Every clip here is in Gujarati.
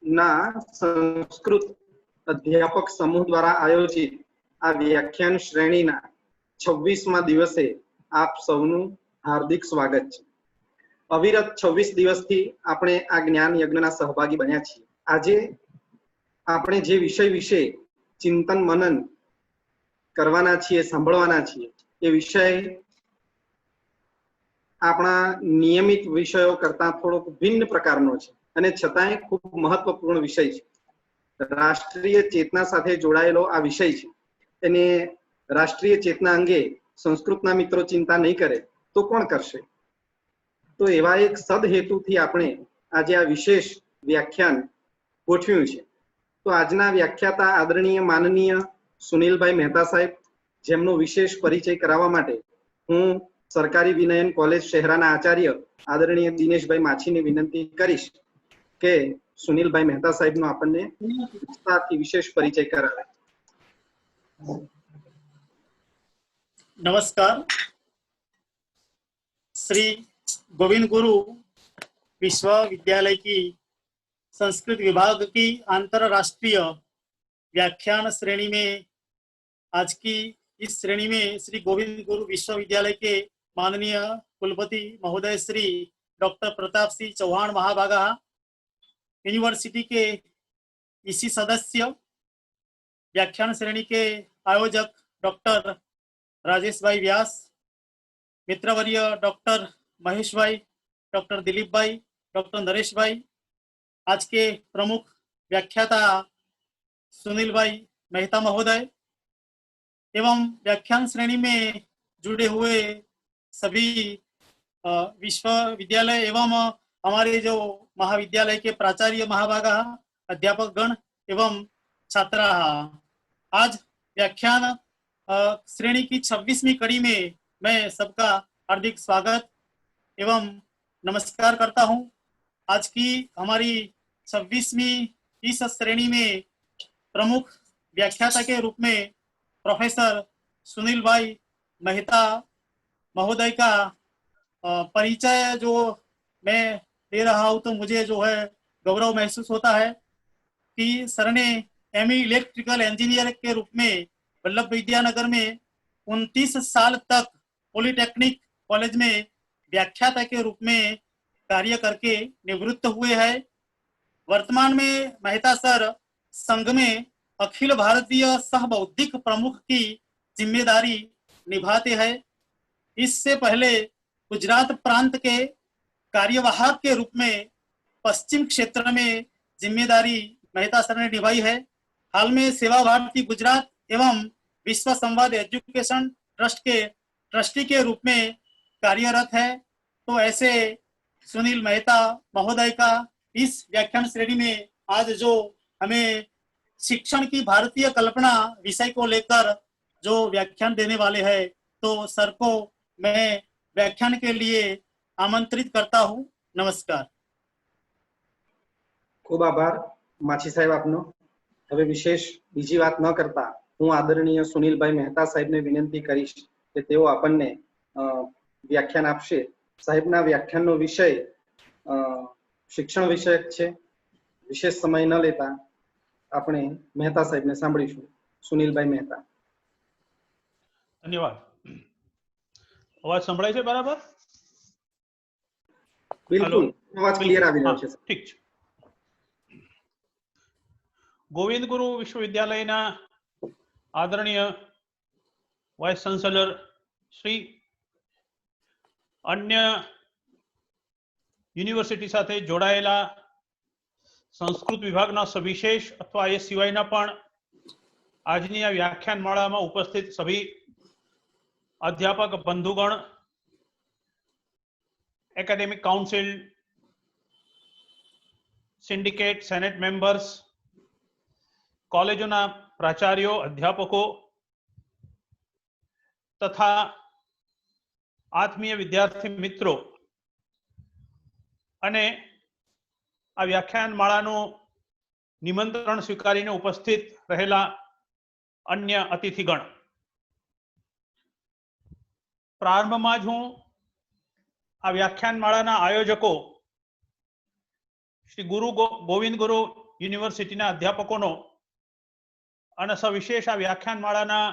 ના સંસ્કૃત અધ્યાપક સમૂહ દ્વારા આયોજિત આ વ્યાખ્યાન શ્રેણીના 26મા દિવસે આપ સૌનું હાર્દિક સ્વાગત છે। અવિરત 26 દિવસથી આપણે આ જ્ઞાન યજ્ઞના સહભાગી બન્યા છીએ। આજે આપણે જે વિષય વિશે ચિંતન મનન કરવાના છીએ, સાંભળવાના છીએ, એ વિષય આપણા નિયમિત વિષયો કરતા થોડોક ભિન્ન પ્રકારનો છે અને છતાંય ખૂબ મહત્વપૂર્ણ વિષય છે। રાષ્ટ્રીય ચેતના સાથે જોડાયેલો આ વિષય છે અને રાષ્ટ્રીય ચેતના અંગે સંસ્કૃતના મિત્રો ચિંતા નહીં કરે તો કોણ કરશે? તો એવા એક સદહેતુથી આપણે આજે આ વિશેષ વ્યાખ્યાન ગોઠવ્યું છે। તો આજના વ્યાખ્યાતા આદરણીય માનનીય સુનિલભાઈ મહેતા સાહેબ, જેમનો વિશેષ પરિચય કરાવવા માટે હું સરકારી વિનયન કોલેજ શહેરાના આચાર્ય આદરણીય દિનેશભાઈ માછીને વિનંતી કરીશ કે સુનિલભાઈ મહેતા સાહેબનો આપણને વિસ્તારથી વિશેષ પરિચય કરાવે। नमस्कार। श्री गोविंद गुरु विश्वविद्यालय की संस्कृत विभाग की अंतरराष्ट्रीय व्याख्यान श्रेणी में आज की इस श्रेणी में श्री गोविंद गुरु विश्वविद्यालय के माननीय कुलपति महोदय श्री डॉक्टर प्रताप सिंह चौहान महाभागा, यूनिवर्सिटी के इसी सदस्य, व्याख्यान श्रेणी के आयोजक डॉक्टर राजेश भाई व्यास, मित्रवर्य डॉक्टर महेश भाई, डॉक्टर दिलीप भाई, डॉक्टर नरेश भाई, आज के प्रमुख व्याख्याता सुनील भाई मेहता महोदय एवं व्याख्यान श्रेणी में जुड़े हुए सभी विश्वविद्यालय एवं हमारे जो महाविद्यालय के प्राचार्य महाभागा, अध्यापक गण एवं छात्रा। आज व्याख्यान श्रेणी की 26वीं कड़ी में मैं सबका हार्दिक स्वागत एवं नमस्कार करता हूं। आज की हमारी 26वीं इस श्रेणी में प्रमुख व्याख्याता के रूप में प्रोफेसर सुनील भाई मेहता महोदय का परिचय जो मैं दे रहा हूं, तो मुझे जो है गौरव महसूस होता है कि सर ने एमई इलेक्ट्रिकल इंजीनियर के रूप में वल्लभ विद्यानगर में 29 साल तक पॉलिटेक्निक कॉलेज में व्याख्याता के रूप में कार्य करके निवृत्त हुए हैं। वर्तमान में मेहता सर संघ में अखिल भारतीय सह बौद्धिक प्रमुख की जिम्मेदारी निभाते हैं। इससे पहले गुजरात प्रांत के कार्यवाहक के रूप में पश्चिम क्षेत्र में जिम्मेदारी मेहता सर ने निभाई है। हाल में सेवा भारती गुजरात एवं विश्व संवाद एजुकेशन ट्रस्ट के ट्रस्टी के रूप में कार्यरत है। तो ऐसे सुनील मेहता महोदय का इस व्याख्यान श्रेणी में आज जो हमें शिक्षण की भारतीय कल्पना विषय को लेकर जो व्याख्यान देने वाले हैं, तो सर को मैं व्याख्यान के लिए आमंत्रित करता हूं। नमस्कार। खूब आभार माछी साहेब आपनो। હવે વિશેષ બીજી વાત ન કરતા હું આદરણીય સુનિલભાઈ મહેતા સાહેબને વિનંતી કરીશ કે તેઓ આપણને વ્યાખ્યાન આપશે। સાહેબના વ્યાખ્યાનનો વિષય શિક્ષણ વિષયક છે। વિશેષ સમય ન લેતા આપણે મહેતા સાહેબને સાંભળીશું। સુનિલભાઈ મહેતા। ધન્યવાદ। અવાજ સંભળાય છે બરાબર? બિલકુલ અવાજ ક્લિયર આવી રહ્યો છે। ઠીક છે। गोविंद गुरु विश्वविद्यालय आदरणीय वाइस चांसलर श्री, अन्य यूनिवर्सिटी साथे जोड़ायेला संस्कृत विभाग सविशेष अथवा ए सिवायना पण आजनी आ व्याख्यानमाला में उपस्थित सभी अध्यापक बंधुगण, academic council, syndicate, senate members, कॉलेजों प्राचार्यों, अध्यापकों तथा आत्मीय विद्यार्थी मित्रों अने आ व्याख्यानमाळानुं निमंत्रण स्वीकारीने उपस्थित रहेला अन्य अतिथिगण, प्रारंभ में ज हूँ आ व्याख्यानमाळाना आयोजकों श्री गोविंद गुरु યુનિવર્સિટીના અધ્યાપકોનો અને સવિશેષ આ વ્યાખ્યાનમાળાના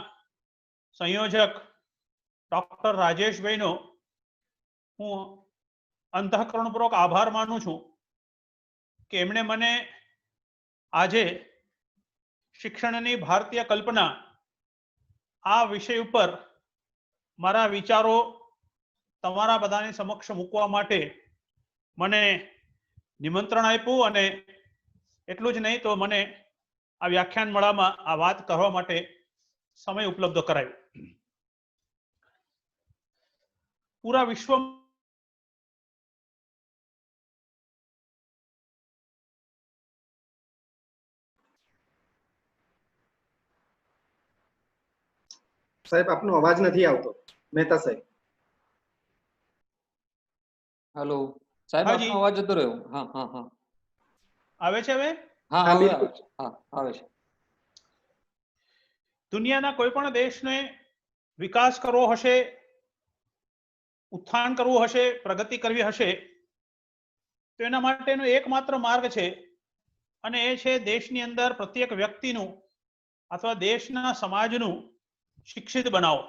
સંયોજક ડોક્ટર રાજેશભાઈનો હું અંતઃકરણપૂર્વક આભાર માનું છું કે એમણે મને આજે શિક્ષણની ભારતીય કલ્પના આ વિષય ઉપર મારા વિચારો તમારા બધાની સમક્ષ મૂકવા માટે મને નિમંત્રણ આપ્યું અને એટલું જ નહીં તો મને આ વ્યાખ્યાન માળામાં આ વાત કરવા માટે સમય ઉપલબ્ધ કરાયો. પૂરા વિશ્વ સાહેબ આપનો અવાજ નથી આવતો. મહેતા સાહેબ. હેલો સાહેબ, હાજી. આપનો અવાજ જતો રહ્યો. હા હા હા આવે છે હવે. હા હા, આવે બિલકુલ. છે. હા આવે છે. દુનિયાના કોઈ પણ દેશને વિકાસ કરવો હશે, ઉત્થાન કરવું હશે, પ્રગતિ કરવી હશે તો એના માટેનો એકમાત્ર માર્ગ છે અને એ છે દેશની અંદર પ્રત્યેક વ્યક્તિનું અથવા દેશના સમાજનું શિક્ષિત બનાવો.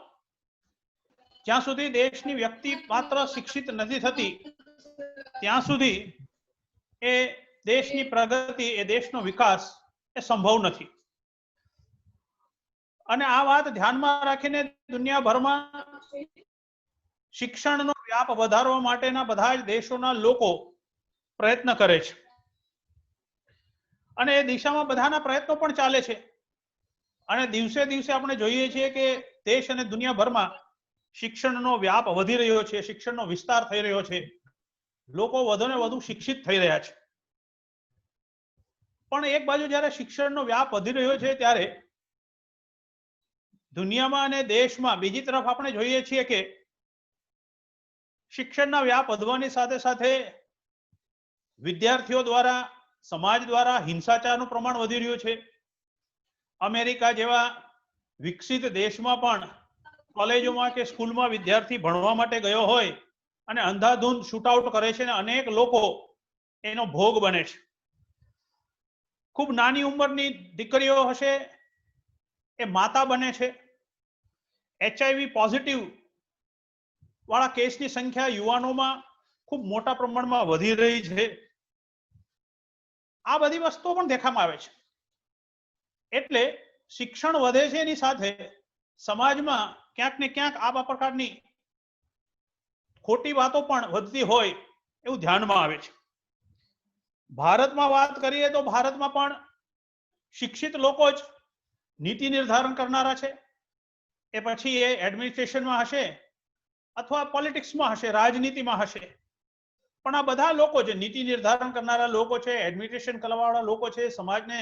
જ્યાં સુધી દેશની વ્યક્તિ માત્ર શિક્ષિત નથી થતી ત્યાં સુધી એ દેશની પ્રગતિ, એ દેશનો વિકાસ એ સંભવ નથી. અને આ વાત ધ્યાનમાં રાખીને દુનિયાભરમાં શિક્ષણનો વ્યાપ વધારવા માટેના બધા જ દેશોના લોકો પ્રયત્ન કરે છે અને એ દિશામાં બધાના પ્રયત્નો પણ ચાલે છે. અને દિવસે દિવસે આપણે જોઈએ છીએ કે દેશ અને દુનિયાભરમાં શિક્ષણનો વ્યાપ વધી રહ્યો છે, શિક્ષણનો વિસ્તાર થઈ રહ્યો છે, લોકો વધુને વધુ શિક્ષિત થઈ રહ્યા છે. પણ એક બાજુ જ્યારે શિક્ષણનો વ્યાપ વધી રહ્યો છે ત્યારે દુનિયામાં અને દેશમાં બીજી તરફ આપણે જોઈએ છીએ કે શિક્ષણના વ્યાપ વધવાની સાથે સાથે વિદ્યાર્થીઓ દ્વારા, સમાજ દ્વારા હિંસાચારનું પ્રમાણ વધી રહ્યું છે. અમેરિકા જેવા વિકસિત દેશમાં પણ કોલેજોમાં કે સ્કૂલમાં વિદ્યાર્થી ભણવા માટે ગયો હોય અને અંધાધૂંધ શૂટઆઉટ કરે છે અને અનેક લોકો એનો ભોગ બને છે. ખૂબ નાની ઉંમરની દીકરીઓ હશે એ માતા બને છે. HIV પોઝિટિવ વાળા કેસની સંખ્યા યુવાનોમાં ખૂબ મોટા પ્રમાણમાં વધી રહી છે. આ બધી વસ્તુઓ પણ દેખામાં આવે છે. એટલે શિક્ષણ વધે છે એની સાથે સમાજમાં ક્યાંક ને ક્યાંક આ પ્રકારની ખોટી વાતો પણ વધતી હોય એવું ધ્યાનમાં આવે છે. ભારતમાં વાત કરીએ તો ભારતમાં પણ શિક્ષિત લોકો જ નીતિ નિર્ધારણ કરનારા છે. એ પછી એ એડમિનિસ્ટ્રેશનમાં હશે અથવા પોલિટિક્સમાં હશે, રાજનીતિમાં હશે. પણ આ બધા લોકો જે નીતિ નિર્ધારણ કરનારા લોકો છે, એડમિનિસ્ટ્રેશન કરવાવાળા લોકો છે, સમાજને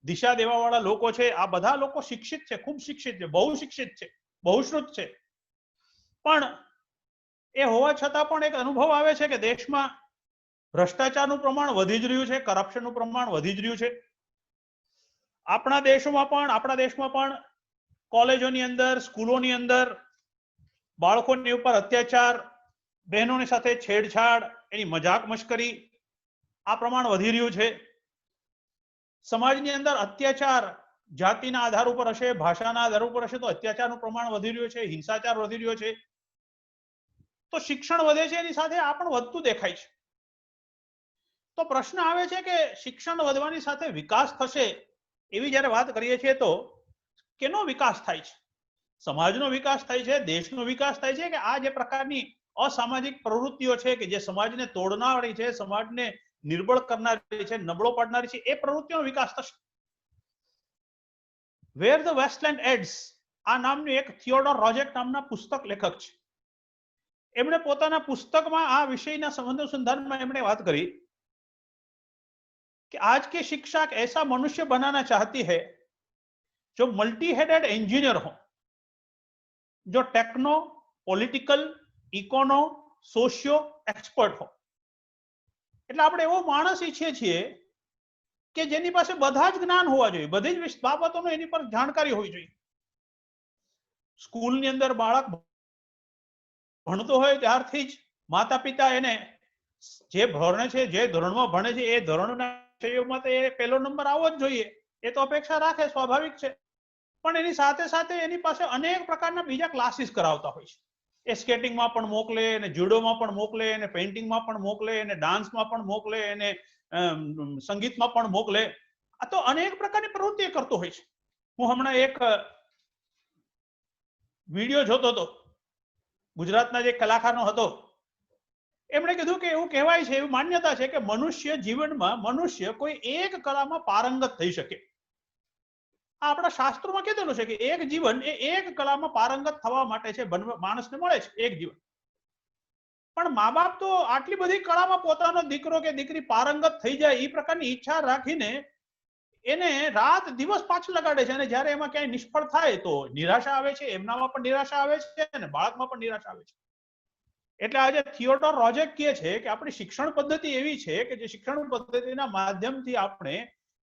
દિશા દેવાવાળા લોકો છે, આ બધા લોકો શિક્ષિત છે, ખૂબ શિક્ષિત છે, બહુ શિક્ષિત છે, બહુશ્રુત છે. પણ એ હોવા છતાં પણ એક અનુભવ આવે છે કે દેશમાં ભ્રષ્ટાચારનું પ્રમાણ વધી જ રહ્યું છે, કરપ્શનનું પ્રમાણ વધી જ રહ્યું છે. આપણા દેશમાં પણ કોલેજોની અંદર, સ્કૂલોની અંદર બાળકોની ઉપર અત્યાચાર, બહેનોની સાથે છેડછાડ, એની મજાક મશ્કરી, આ પ્રમાણ વધી રહ્યું છે. સમાજની અંદર અત્યાચાર જાતિના આધાર ઉપર હશે, ભાષાના આધાર ઉપર હશે તો અત્યાચારનું પ્રમાણ વધી રહ્યું છે, હિંસાચાર વધી રહ્યો છે. તો શિક્ષણ વધે છે એની સાથે આ પણ વધતું દેખાય છે. તો પ્રશ્ન આવે છે કે શિક્ષણ વધવાની સાથે વિકાસ થશે એવી જ્યારે વાત કરીએ છીએ તો કેનો વિકાસ થાય છે? સમાજનો વિકાસ થાય છે, દેશનો વિકાસ થાય છે કે આ જે પ્રકારની અસામાજિક પ્રવૃત્તિઓ છે કે જે સમાજને તોડનારી છે, સમાજને નિર્બળ કરનારી છે, નબળો પાડનારી છે, એ પ્રવૃત્તિનો વિકાસ થશે. વેર ધ વેસ્ટલેન્ડ એન્ડ્સ આ નામનું એક થિયોડોર રોજેટ નામના પુસ્તક લેખક છે. એમણે પોતાના પુસ્તકમાં આ વિષયના સંબંધોસંધાનમાં એમણે વાત કરી कि आज की शिक्षा एक ऐसा मनुष्य बनाना चाहती है जो मल्टी हेडेड इंजीनियर हो, जो टेक्नो, पॉलिटिकल, इकोनो, सोशियो एक्सपर्ट हो. એટલે આપણે એવો માણસ ઈચ્છીએ છીએ કે જેની પાસે બધા જ જ્ઞાન હોવા જોઈએ, બધી જ બાબતોનો એની પર જાણકારી હોવી જોઈએ. સ્કૂલની અંદર બાળક ભણતો હોય ત્યારથી જ માતા પિતા એને જે ભણે છે, જે ધોરણમાં ભણે છે એ ધોરણના વિષયોમાં તો એ પહેલો નંબર આવવો જ જોઈએ, એ તો અપેક્ષા રાખે, સ્વાભાવિક છે. પણ એની સાથે સાથે એની પાસે અનેક પ્રકારના બીજા ક્લાસીસ કરાવતા હોય છે. એ સ્કેટિંગમાં પણ મોકલે, અને જુડોમાં પણ મોકલે, અને પેઇન્ટિંગમાં પણ મોકલે, અને ડાન્સમાં પણ મોકલે, અને સંગીતમાં પણ મોકલે. આ તો અનેક પ્રકારની પ્રવૃત્તિ કરતો હોય છે. હું હમણાં એક વિડીયો જોતો હતો, ગુજરાતના જે કલાકારનો હતો. એમણે કીધું કે એવું કહેવાય છે, એવી માન્યતા છે કે મનુષ્ય જીવનમાં મનુષ્ય કોઈ એક કળામાં પારંગત થઈ શકે. આ આપણા શાસ્ત્રોમાં કીધેલું છે કે એક જીવન એ એક કળામાં પારંગત થવા માટે છે, માણસને મળે છે એક જીવન. પણ મા બાપ તો આટલી બધી કળામાં પોતાનો દીકરો કે દીકરી પારંગત થઈ જાય એ પ્રકારની ઈચ્છા રાખીને એને રાત દિવસ પાછળ લગાડે છે, અને જ્યારે એમાં ક્યાંય નિષ્ફળ થાય તો નિરાશા આવે છે, એમનામાં પણ નિરાશા આવે છે, અને બાળકમાં પણ નિરાશા આવે છે. એટલે આજે થિયોડોર રોઝેક કહે છે કે આપણી શિક્ષણ પદ્ધતિ એવી છે કે જે શિક્ષણ પદ્ધતિના માધ્યમથી આપણે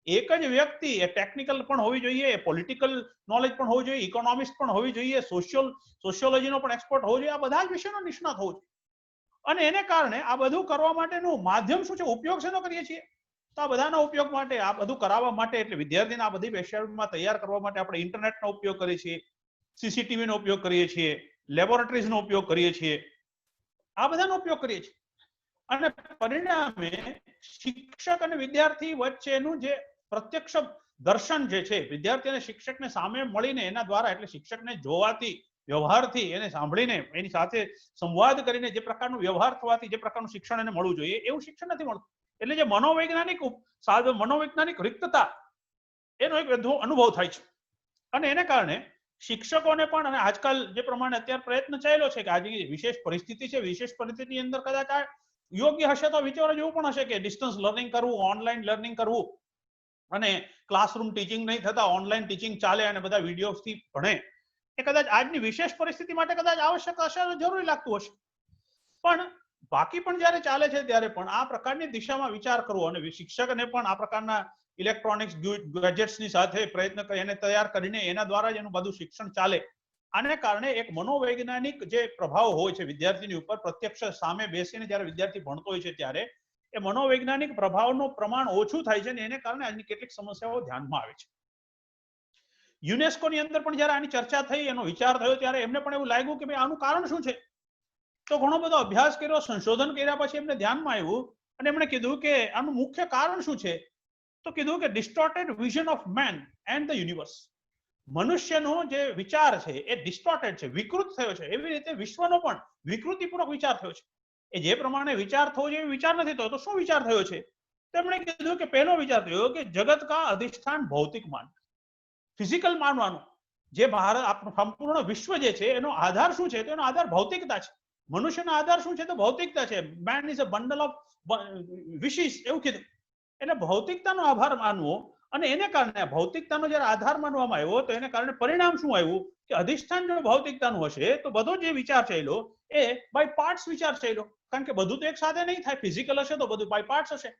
એક જ વ્યક્તિ, એ ટેકનિકલ પણ હોવી જોઈએ, પોલિટિકલ નોલેજ પણ હોવું જોઈએ, ઇકોનોમિક્સ પણ હોવી જોઈએ, સોશિયોલોજીનો પણ એક્સપર્ટ હોવો જોઈએ, આ બધા જ વિષયનો નિષ્ણાત હોવો જોઈએ. અને એને કારણે આ બધું કરવા માટેનું માધ્યમ શું છે, ઉપયોગ શેનો કરીએ છીએ? તો આ બધાના ઉપયોગ માટે, આ બધું કરાવવા માટે, એટલે વિદ્યાર્થીને આ બધી વિષયોમાં તૈયાર કરવા માટે આપણે ઇન્ટરનેટનો ઉપયોગ કરીએ છીએ, સીસીટીવીનો ઉપયોગ કરીએ છીએ, લેબોરેટરીઝનો ઉપયોગ કરીએ છીએ, આ બધાનો ઉપયોગ કરીએ છીએ. અને પરિણામે શિક્ષક અને વિદ્યાર્થી વચ્ચેનું જે પ્રત્યક્ષ દર્શન જે છે, વિદ્યાર્થી અને શિક્ષકને સામે મળીને એના દ્વારા, એટલે શિક્ષકને જોવાથી, વ્યવહારથી, એને સાંભળીને, એની સાથે સંવાદ કરીને જે પ્રકારનો વ્યવહાર થવાથી જે પ્રકારનું શિક્ષણ એને મળવું જોઈએ એવું શિક્ષણ નથી મળતું. એટલે જે મનોવૈજ્ઞાનિક રિક્તતા, એનો એક અનુભવ થાય છે. અને એને કારણે શિક્ષકોને પણ, અને આજકાલ જે પ્રમાણે અત્યારે પ્રયત્ન ચાલ્યો છે કે આજે વિશેષ પરિસ્થિતિ છે, વિશેષ પરિસ્થિતિની અંદર કદાચ આ યોગ્ય હશે તો વિચારો જેવું પણ હશે કે ડિસ્ટન્સ લર્નિંગ કરવું, ઓનલાઈન લર્નિંગ કરવું, અને ક્લાસરૂમ ટીચિંગ નહીં થતા ઓનલાઈન ટીચિંગ ચાલે અને બધા વિડીયોથી ભણે, એ કદાચ આજની વિશેષ પરિસ્થિતિ માટે કદાચ આવશ્યક હશે, જરૂરી લાગતું હશે. પણ બાકી પણ જ્યારે ચાલે છે ત્યારે પણ આ પ્રકારની દિશામાં વિચાર કરવો, અને શિક્ષકને પણ આ પ્રકારના ઇલેક્ટ્રોનિક્સ ગેજેટ્સની સાથે પ્રયત્ન કરી એને તૈયાર કરીને એના દ્વારા જ એનું બધું શિક્ષણ ચાલે. આને કારણે એક મનોવૈજ્ઞાનિક જે પ્રભાવ હોય છે વિદ્યાર્થીની ઉપર, પ્રત્યક્ષ સામે બેસીને જ્યારે વિદ્યાર્થી ભણતો હોય છે ત્યારે એ મનોવૈજ્ઞાનિક પ્રભાવનું પ્રમાણ ઓછું થાય છે, અને એને કારણે આજની કેટલીક સમસ્યાઓ ધ્યાનમાં આવે છે. યુનેસ્કોની અંદર પણ જ્યારે આની ચર્ચા થઈ, એનો વિચાર થયો, ત્યારે એમને પણ એવું લાગ્યું કે ભાઈ આનું કારણ શું છે. તો ઘણો બધો અભ્યાસ કર્યો, સંશોધન કર્યા પછી એમને ધ્યાનમાં આવ્યું, અને એમણે કીધું કે આનું મુખ્ય કારણ શું છે. તો કીધું કે distorted vision of man and the universe. મનુષ્યનો જે વિચાર છે એ ડિસ્ટોર્ટેડ છે, વિકૃત થયો છે. એવી રીતે વિશ્વનો પણ વિકૃતિપૂર્વક વિચાર થયો છે. એ જે પ્રમાણે વિચાર થવો જોઈએ વિચાર નથી થયો. તો શું વિચાર થયો છે? તેમણે કીધું કે પહેલો વિચાર થયો કે જગત કા અધિષ્ઠાન ભૌતિક માન, ફિઝિકલ માનવાનું. જે ભારત સંપૂર્ણ વિશ્વ જે છે એનો આધાર શું છે? તો એનો આધાર ભૌતિકતા છે. મનુષ્યનો આધાર શું છે? તો ભૌતિકતા છે. Main is a bundle of wishes, એવું કીધું. એટલે ભૌતિકતાનો આભાર માનવો, અને એને કારણે ભૌતિકતાનો જ્યારે આધાર માનવામાં આવ્યો તો એને કારણે પરિણામ શું આવ્યું કે અધિષ્ઠાન જો ભૌતિકતાનું હશે તો બધો જે વિચાર ચાલ્યો એ બાય પાર્ટ્સ વિચાર ચાલ્યો. કારણ કે બધું તો એક સાથે નહીં થાય. ફિઝિકલ હશે તો બધું બાય પાર્ટ્સ હશે.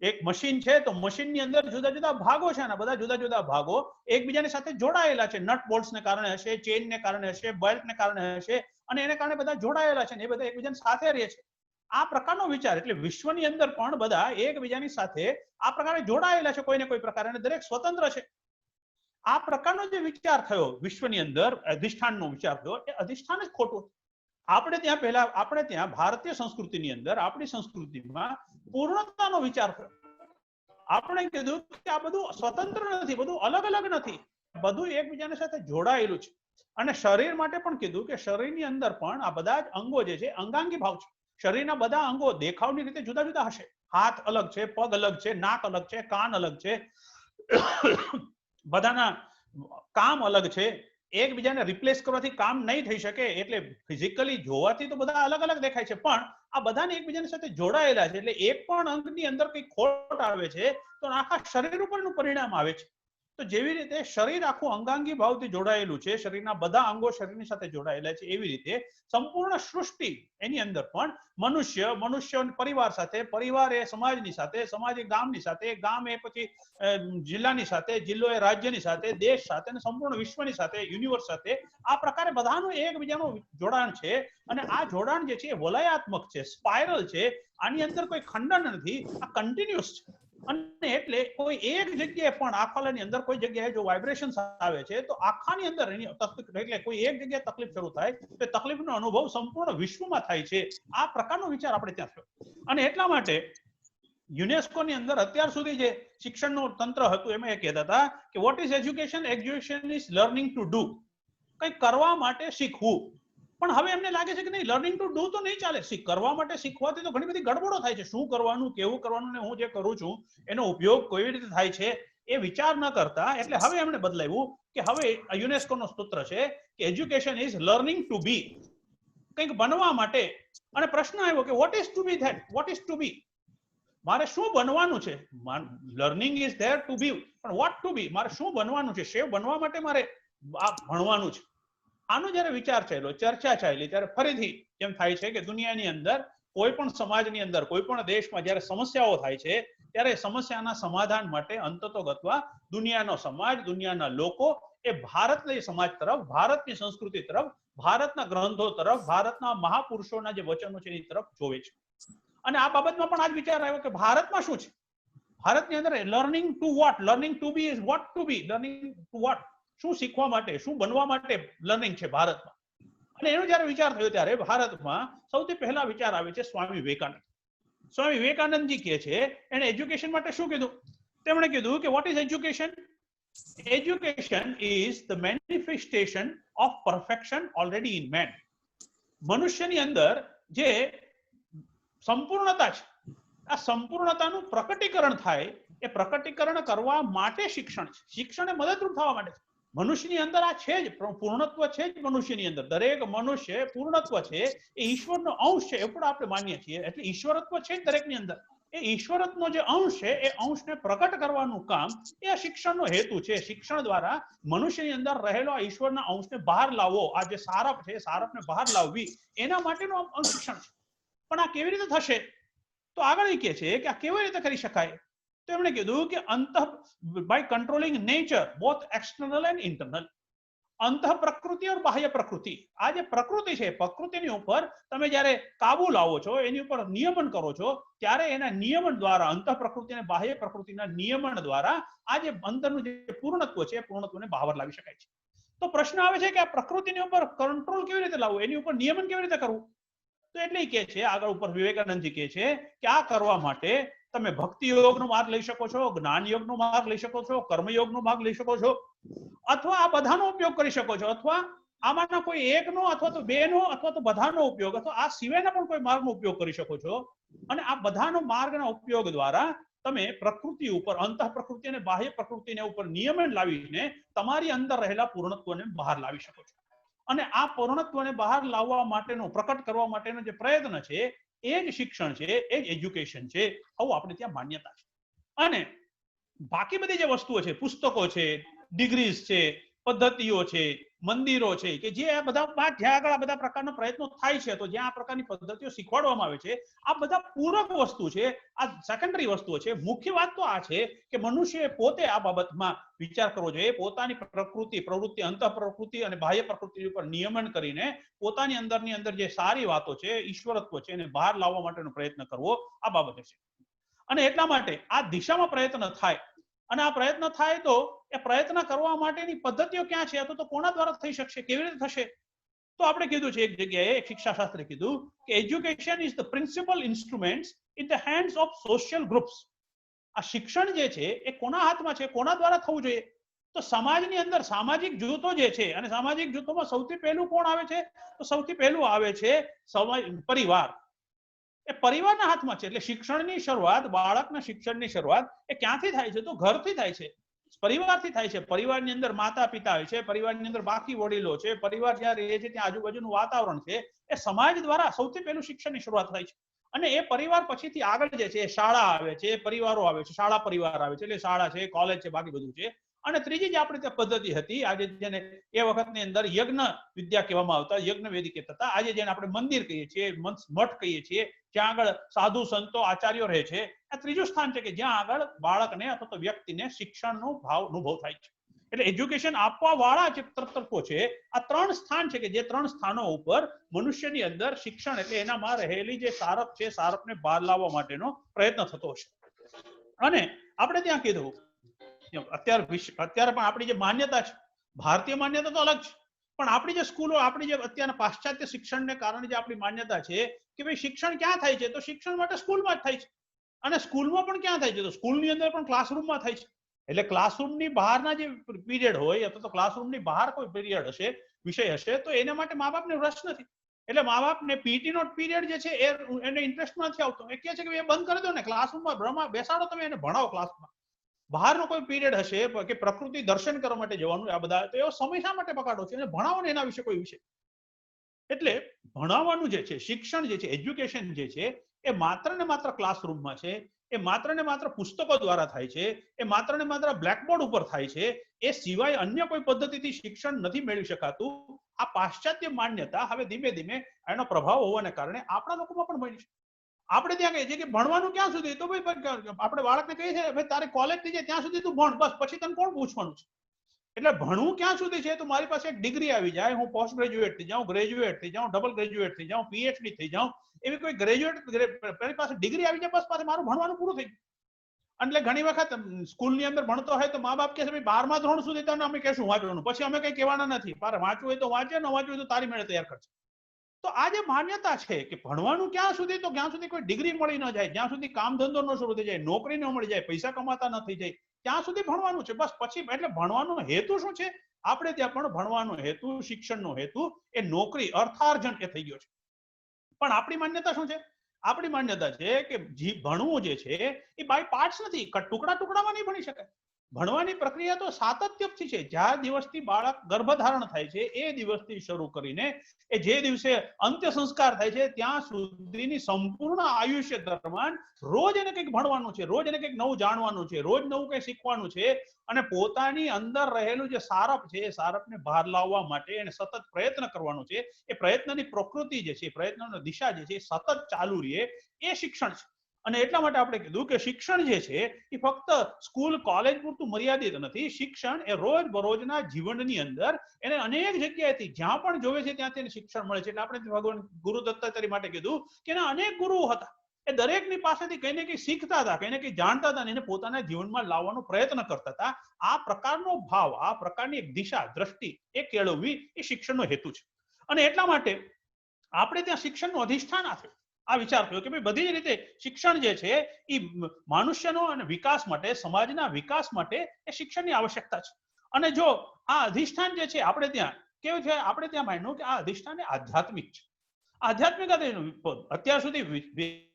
એક મશીન છે તો મશીનની અંદર જુદા જુદા ભાગો છે, અને બધા જુદા જુદા ભાગો એકબીજાની સાથે જોડાયેલા છે. નટ બોલ્ટ્સને કારણે હશે, ચેઇનને કારણે હશે, બેલ્ટને કારણે હશે, અને એને કારણે બધા જોડાયેલા છે, ને એ બધા એકબીજાની સાથે રહે છે. આ પ્રકારનો વિચાર, એટલે વિશ્વની અંદર પણ બધા એકબીજાની સાથે આ પ્રકારે જોડાયેલા છે કોઈને કોઈ પ્રકારે, અને દરેક સ્વતંત્ર છે. આ પ્રકારનો જે વિચાર થયો વિશ્વની અંદર, અધિષ્ઠાનનો વિચાર થયો, એ અધિષ્ઠાન જ ખોટું. આપણે ત્યાં ભારતીય સંસ્કૃતિની અંદર, આપણી સંસ્કૃતિમાં પૂર્ણતાનો વિચાર થયો. આપણે કીધું કે આ બધું સ્વતંત્ર નથી, બધું અલગ અલગ નથી, બધું એકબીજાની સાથે જોડાયેલું છે. અને શરીર માટે પણ કીધું કે શરીરની અંદર પણ આ બધા જ અંગો જે છે અંગાંગી ભાવ છે. શરીરના બધા અંગો દેખાવની રીતે જુદા જુદા હશે. હાથ અલગ છે, પગ અલગ છે, નાક અલગ છે, કાન અલગ છે, બધાના કામ અલગ છે. એકબીજાને રિપ્લેસ કરવાથી કામ નહીં થઈ શકે. એટલે ફિઝિકલી જોવાથી તો બધા અલગ અલગ દેખાય છે, પણ આ બધાને એકબીજાની સાથે જોડાયેલા છે. એટલે એક પણ અંગની અંદર કઈ ખોટ આવે છે તો આખા શરીર ઉપરનું પરિણામ આવે છે. તો જેવી રીતે શરીર આખું અંગાંગી ભાવથી જોડાયેલું છે, શરીરના બધા અંગો શરીરની સાથે જોડાયેલા છે, એવી રીતે સંપૂર્ણ સૃષ્ટિ એની અંદર પણ મનુષ્ય પરિવાર સાથે, પરિવાર એ સમાજની સાથે, સમાજ એ ગામની સાથે, ગામ એ પછી જિલ્લાની સાથે, જિલ્લો એ રાજ્યની સાથે, દેશ સાથે, અને સંપૂર્ણ વિશ્વની સાથે, યુનિવર્સ સાથે, આ પ્રકારે બધાનું એકબીજાનું જોડાણ છે. અને આ જોડાણ જે છે એ વલયાત્મક છે, સ્પાઇરલ છે. આની અંદર કોઈ ખંડન નથી, આ કન્ટિન્યુઅસ છે. અને એટલે કોઈ એક જગ્યાએ પણ આખાની અંદર કોઈ જગ્યાએ જો વાઇબ્રેશન્સ આવે છે તો આખાની અંદર એની એટલે કોઈ એક જગ્યાએ તકલીફ શરૂ થાય તો તકલીફનો અનુભવ સંપૂર્ણ વિશ્વમાં થાય છે. આ પ્રકારનો વિચાર આપણે ત્યાં થયો. અને એટલા માટે યુનેસ્કોની અંદર અત્યાર સુધી જે શિક્ષણનું તંત્ર હતું એમાં એ કહેતા હતા કે what is education? Education is learning to do, કંઈક કરવા માટે શીખવું. પણ હવે એમને લાગે છે કે નહીં, લર્નિંગ ટુ ડુ તો નહીં ચાલે. કરવા માટે શીખવાથી તો ઘણી બધી ગડબડો થાય છે. શું કરવાનું, કેવું કરવાનું, ને હું જે કરું છું એનો ઉપયોગ કેવી રીતે થાય છે એ વિચાર ન કરતા એટલે હવે એમણે બદલાવ્યું કે હવે યુનેસ્કોનો સૂત્ર છે કે education is learning to be, કંઈક બનવા માટે. અને પ્રશ્ન આવ્યો કે what is to be that? What is to be? મારે શું બનવાનું છે? Learning is there to be, પણ વોટ ટુ બી? મારે શું બનવાનું છે? શેવ બનવા માટે મારે આ ભણવાનું છે. આનો જ્યારે વિચાર ચાલ્યો, ચર્ચા ચાલી, ત્યારે ફરીથી કેમ થાય છે કે દુનિયાની અંદર કોઈ પણ સમાજની અંદર, કોઈ પણ દેશમાં જ્યારે સમસ્યાઓ થાય છે ત્યારે સમસ્યાના સમાધાન માટે અંતતોગત્વા દુનિયાનો સમાજ, દુનિયાના લોકો એ ભારતની સમાજ તરફ, ભારતની સંસ્કૃતિ તરફ, ભારતના ગ્રંથો તરફ, ભારતના મહાપુરુષોના જે વચનો છે એની તરફ જોવે છે. અને આ બાબતમાં પણ આ જ વિચાર આવ્યો કે ભારતમાં શું છે? ભારતની અંદર learning to what? Learning to be is what to be? Learning to what? શું શીખવા માટે, શું બનવા માટે લર્નિંગ છે ભારતમાં? અને એનો જ્યારે વિચાર થયો ત્યારે ભારતમાં સૌથી પહેલા વિચાર આવે છે સ્વામી વિવેકાનંદ. સ્વામી વિવેકાનંદજી કહે છે, એને એજ્યુકેશન માટે શું કીધું? તેમણે કીધું કે what is education? Education is the manifestation of perfection already in man. મનુષ્યની અંદર જે સંપૂર્ણતા છે, આ સંપૂર્ણતાનું પ્રકટીકરણ થાય, એ પ્રકટીકરણ કરવા માટે શિક્ષણ છે. શિક્ષણ એ મદદરૂપ થવા માટે છે. મનુષ્યની અંદર આ છે જ, પૂર્ણત્વ છે જ મનુષ્યની અંદર. દરેક મનુષ્ય પૂર્ણત્વ છે, એ ઈશ્વરનો અંશ છે એવું આપણે માનીએ છીએ. એટલે ઈશ્વરત્વ છે જ દરેકની અંદર. એ ઈશ્વરત્વનો જે અંશ છે એ અંશને પ્રકટ કરવાનું કામ એ આ શિક્ષણનો હેતુ છે. શિક્ષણ દ્વારા મનુષ્યની અંદર રહેલો આ ઈશ્વરના અંશને બહાર લાવવો, આ જે સારપ છે સારપને બહાર લાવવી, એના માટેનું શિક્ષણ છે. પણ આ કેવી રીતે થશે? તો આગળ એ કહે છે કે આ કેવી રીતે કરી શકાય? તો એમણે કીધું કે by controlling nature both external and internal. અંતઃ પ્રકૃતિ और બાહ્ય પ્રકૃતિ. આ જે પ્રકૃતિ છે, પ્રકૃતિની ઉપર તમે જ્યારે કાબુ લાવો છો, એની ઉપર નિયમન કરો છો, ત્યારે એના નિયમન દ્વારા, અંતઃ પ્રકૃતિ અને બાહ્ય પ્રકૃતિના નિયમન દ્વારા આ જે અંતરનું જે પૂર્ણત્વ છે એ પૂર્ણત્વને બહાર લાવી શકાય છે. તો પ્રશ્ન આવે છે કે આ પ્રકૃતિની ઉપર કંટ્રોલ કેવી રીતે લાવવું, એની ઉપર નિયમન કેવી રીતે કરવું? તો એટલે કે છે આગળ ઉપર વિવેકાનંદજી કહે છે કે આ કરવા માટે તમે ભક્તિ યોગનો માર્ગ લઈ શકો છો, જ્ઞાન યોગનો માર્ગ લઈ શકો છો, કર્મયોગનો માર્ગ લઈ શકો છો, અથવા આ બધાનો ઉપયોગ કરી શકો છો, અથવા આમાંના કોઈ એકનો, અથવા તો બેનો, અથવા તો બધાનો ઉપયોગ, અથવા આ સિવાયના પણ કોઈ માર્ગનો ઉપયોગ કરી શકો છો. અને આ બધાનો માર્ગના ઉપયોગ દ્વારા તમે પ્રકૃતિ ઉપર, અંતઃ પ્રકૃતિ અને બાહ્ય પ્રકૃતિને ઉપર નિયમન લાવીને તમારી અંદર રહેલા પૂર્ણત્વને બહાર લાવી શકો છો. અને આ પૂર્ણત્વને બહાર લાવવા માટેનો, પ્રકટ કરવા માટેનો જે પ્રયત્ન છે એ જ શિક્ષણ છે, એ જ એજ્યુકેશન છે. આવું આપણે ત્યાં માન્યતા છે. અને બાકી બધી જે વસ્તુઓ છે, પુસ્તકો છે, ડિગ્રીઝ છે, પદ્ધતિઓ છે, મંદિરો છે, કે જે આ બધા જ્યાં આગળ આ બધા પ્રકારના પ્રયત્નો થાય છે, તો જ્યાં આ પ્રકારની પદ્ધતિઓ શીખવાડવામાં આવે છે, આ બધા પૂરક વસ્તુ છે, આ સેકન્ડરી વસ્તુઓ છે. મુખ્ય વાત તો આ છે કે મનુષ્યએ પોતે આ બાબતમાં વિચાર કરવો જોઈએ. પોતાની પ્રકૃતિ, પ્રવૃત્તિ, અંતઃ પ્રકૃતિ અને બાહ્ય પ્રકૃતિ ઉપર નિયમન કરીને પોતાની અંદરની અંદર જે સારી વાતો છે, ઈશ્વરત્વ છે, એને બહાર લાવવા માટેનો પ્રયત્ન કરવો, આ બાબતે છે. અને એટલા માટે આ દિશામાં પ્રયત્ન થાય. અને આ પ્રયત્ન થાય તો એ પ્રયત્ન કરવા માટેની પદ્ધતિઓ ક્યાં છે, અથવા તો કોના દ્વારા થઈ શકશે, કેવી રીતે થશે? તો આપણે કીધું છે એક જગ્યાએ, એક શિક્ષાશાસ્ત્રે કીધું કે education is the principal instruments in the hands of social groups. આ શિક્ષણ જે છે એ કોના હાથમાં છે, કોના દ્વારા થવું જોઈએ? તો સમાજની અંદર સામાજિક જૂથો જે છે, અને સામાજિક જૂથોમાં સૌથી પહેલું કોણ આવે છે? તો સૌથી પહેલું આવે છે પરિવાર. એ પરિવારના હાથમાં છે. એટલે શિક્ષણની શરૂઆત, બાળકના શિક્ષણની શરૂઆત એ ક્યાંથી થાય છે? તો ઘરથી થાય છે, પરિવારથી થાય છે. પરિવારની અંદર માતા પિતા હોય છે, પરિવારની અંદર બાકી વડીલો છે, પરિવાર જ્યાં રહે છે ત્યાં આજુબાજુનું વાતાવરણ છે, એ સમાજ દ્વારા સૌથી પહેલું શિક્ષણની શરૂઆત થાય છે. અને એ પરિવાર પછીથી આગળ જે છે, શાળા આવે છે, પરિવારો આવે છે, શાળા પરિવાર આવે છે, એટલે શાળા છે, કોલેજ છે, બાકી બધું છે. અને ત્રીજી જે આપણી ત્યાં પદ્ધતિ હતી, આજે જેને એ વખતની અંદર યજ્ઞ વિદ્યા કહેવામાં આવતા, યજ્ઞ વેદી કહેતા હતા, આજે જેને આપણે મંદિર કહીએ છીએ, મઠ કહીએ છીએ, જ્યાં આગળ સાધુ સંતો આચાર્યો રહે છે, આ ત્રીજું સ્થાન છે કે જ્યાં આગળ બાળકને અથવા તો વ્યક્તિને શિક્ષણનો ભાવ અનુભવ થાય છે. એટલે એજ્યુકેશન આપવા વાળા જે તત્વો છે, આ ત્રણ સ્થાન છે કે જે ત્રણ સ્થાનો ઉપર મનુષ્યની અંદર શિક્ષણ, એટલે એનામાં રહેલી જે સારપ છે, સારપને બહાર લાવવા માટેનો પ્રયત્ન થતો હશે. અને આપણે ત્યાં કીધું અત્યારે પણ આપણી જે માન્યતા છે, ભારતીય માન્યતા તો અલગ છે, પણ આપણી જે સ્કૂલો, આપણી જે અત્યારના પાશ્ચાત્ય શિક્ષણને કારણે જે આપણી માન્યતા છે કે ભાઈ શિક્ષણ ક્યાં થાય છે, તો શિક્ષણ માટે સ્કૂલમાં જ થાય છે. અને સ્કૂલમાં પણ ક્યાં થાય છે, તો સ્કૂલની અંદર પણ ક્લાસરૂમમાં થાય છે. એટલે ક્લાસરૂમની બહારના જે પીરિયડ હોય અથવા તો ક્લાસરૂમની બહાર કોઈ પીરિયડ હશે, વિષય હશે, તો એના માટે મા બાપને રસ નથી. એટલે મા બાપને પીટી નો પીરિયડ જે છે એને ઇન્ટરેસ્ટ નથી આવતો. એ કહે છે કે એ બંધ કરી દો ને, ક્લાસરૂમમાં બેસાડો, તમે એને ભણાવો ક્લાસમાં. બહારનો કોઈ પીરિયડ હશે કે પ્રકૃતિ દર્શન કરવા માટે જવાનું, આ બધા તો એવો સમય શા માટે બગાડો છો? એને ભણાવો ને એના વિશે કોઈ વિષય. એટલે ભણાવવાનું જે છે, શિક્ષણ જે છે, એજ્યુકેશન જે છે, એ માત્ર ને માત્ર ક્લાસરૂમમાં છે, એ માત્ર ને માત્ર પુસ્તકો દ્વારા થાય છે, એ માત્ર ને માત્ર બ્લેકબોર્ડ ઉપર થાય છે. એ સિવાય અન્ય કોઈ પદ્ધતિથી શિક્ષણ નથી મેળવી શકાતું. આ પાશ્ચાત્ય માન્યતા હવે ધીમે ધીમે એનો પ્રભાવ હોવાને કારણે આપણા લોકોમાં પણ બની છે. આપણે ત્યાં કહીએ છીએ કે ભણવાનું ક્યાં સુધી, તો ભાઈ આપણે બાળકને કહીએ છીએ ભાઈ તારે કોલેજ થઈ જાય ત્યાં સુધી તું ભણ, બસ પછી તને કોણ પૂછવાનું છે. એટલે ભણવું ક્યાં સુધી છે, તો મારી પાસે એક ડિગ્રી આવી જાય, હું પોસ્ટ ગ્રેજ્યુએટ થઈ જાઉં, ગ્રેજ્યુએટ થઈ જાઉં, ડબલ ગ્રેજ્યુએટ થઈ જાઉં, પીએચડી થઈ જાઉં, એવી કોઈ ગ્રેજ્યુએટ મારી પાસે ડિગ્રી આવી જાય, બસ પાસે મારું ભણવાનું પૂરું થઈ ગયું. એટલે ઘણી વખત સ્કૂલની અંદર ભણતો હોય તો મા બાપ કહે છે ભાઈ 12મા ધોરણ સુધી તને અમે કહેશું વાંચવાનું, પછી અમે કઈ કહેવાના નથી, તારે વાંચવું હોય તો વાંચે, ન વાંચવું હોય તો તારી મેળે તૈયાર કરશે. તો આ જે માન્યતા છે કે ભણવાનું ક્યાં સુધી, તો જ્યાં સુધી કોઈ ડિગ્રી મળી ન જાય, જ્યાં સુધી કામ ધંધો ન શરૂ થઈ જાય, નોકરી ન મળી જાય, પૈસા કમાતા ન થઈ જાય, ત્યાં સુધી ભણવાનું છે બસ. પછી એટલે ભણવાનો હેતુ શું છે? આપણે ત્યાં પણ ભણવાનો હેતુ, શિક્ષણનો હેતુ એ નોકરી, અર્થાર્જન એ થઈ ગયો છે. પણ આપણી માન્યતા શું છે? આપણી માન્યતા છે કે ભણવું જે છે એ બાય પાર્ટ્સ નથી, ટુકડા ટુકડામાં નહીં ભણી શકાય. ભણવાની પ્રક્રિયા તો સાતત્યથી છે. જ્યાં દિવસથી બાળક ગર્ભધારણ થાય છે એ દિવસથી શરૂ કરીને એ જે દિવસે અંત્ય સંસ્કાર થાય છે ત્યાં સુધીની સંપૂર્ણ આયુષ્ય દરમિયાન રોજ એને કંઈક ભણવાનું છે, રોજ એને કંઈક નવું જાણવાનું છે, રોજ નવું કંઈ શીખવાનું છે. અને પોતાની અંદર રહેલું જે સારપ છે એ સારપને બહાર લાવવા માટે એને સતત પ્રયત્ન કરવાનો છે. એ પ્રયત્નની પ્રકૃતિ જે છે, પ્રયત્નની દિશા જે છે એ સતત ચાલુ રહે, એ શિક્ષણ છે. અને એટલા માટે આપણે કીધું કે શિક્ષણ જે છે એ ફક્ત સ્કૂલ કોલેજ પૂરતું મર્યાદિત નથી. શિક્ષણ એ રોજ બરોજના જીવનની અંદર એને અનેક જગ્યાએથી જ્યાં પણ જોવે છે ત્યાંથી એને શિક્ષણ મળે છે. એટલે આપણે ભગવાન ગુરુ દત્તાત્રેય માટે કીધું કે એના અનેક ગુરુઓ હતા, એ દરેકની પાસેથી કંઈ ને કંઈ શીખતા હતા, કંઈ ને કંઈ જાણતા હતા, એને પોતાના જીવનમાં લાવવાનો પ્રયત્ન કરતા હતા. આ પ્રકારનો ભાવ, આ પ્રકારની એક દિશા, દ્રષ્ટિ એ કેળવવી એ શિક્ષણનો હેતુ છે. અને એટલા માટે આપણે ત્યાં શિક્ષણનું અધિષ્ઠાન આપ્યું. આ વિચાર થયો કે ભાઈ બધી જ રીતે શિક્ષણ જે છે એ મનુષ્યનો અને વિકાસ માટે, સમાજના વિકાસ માટે એ શિક્ષણની આવશ્યકતા છે. અને જો આ અધિષ્ઠાન જે છે આપણે ત્યાં કેવું છે, આપણે ત્યાં માન્યું કે આ અધિષ્ઠાન એ આધ્યાત્મિક છે. આધ્યાત્મિક અત્યાર સુધી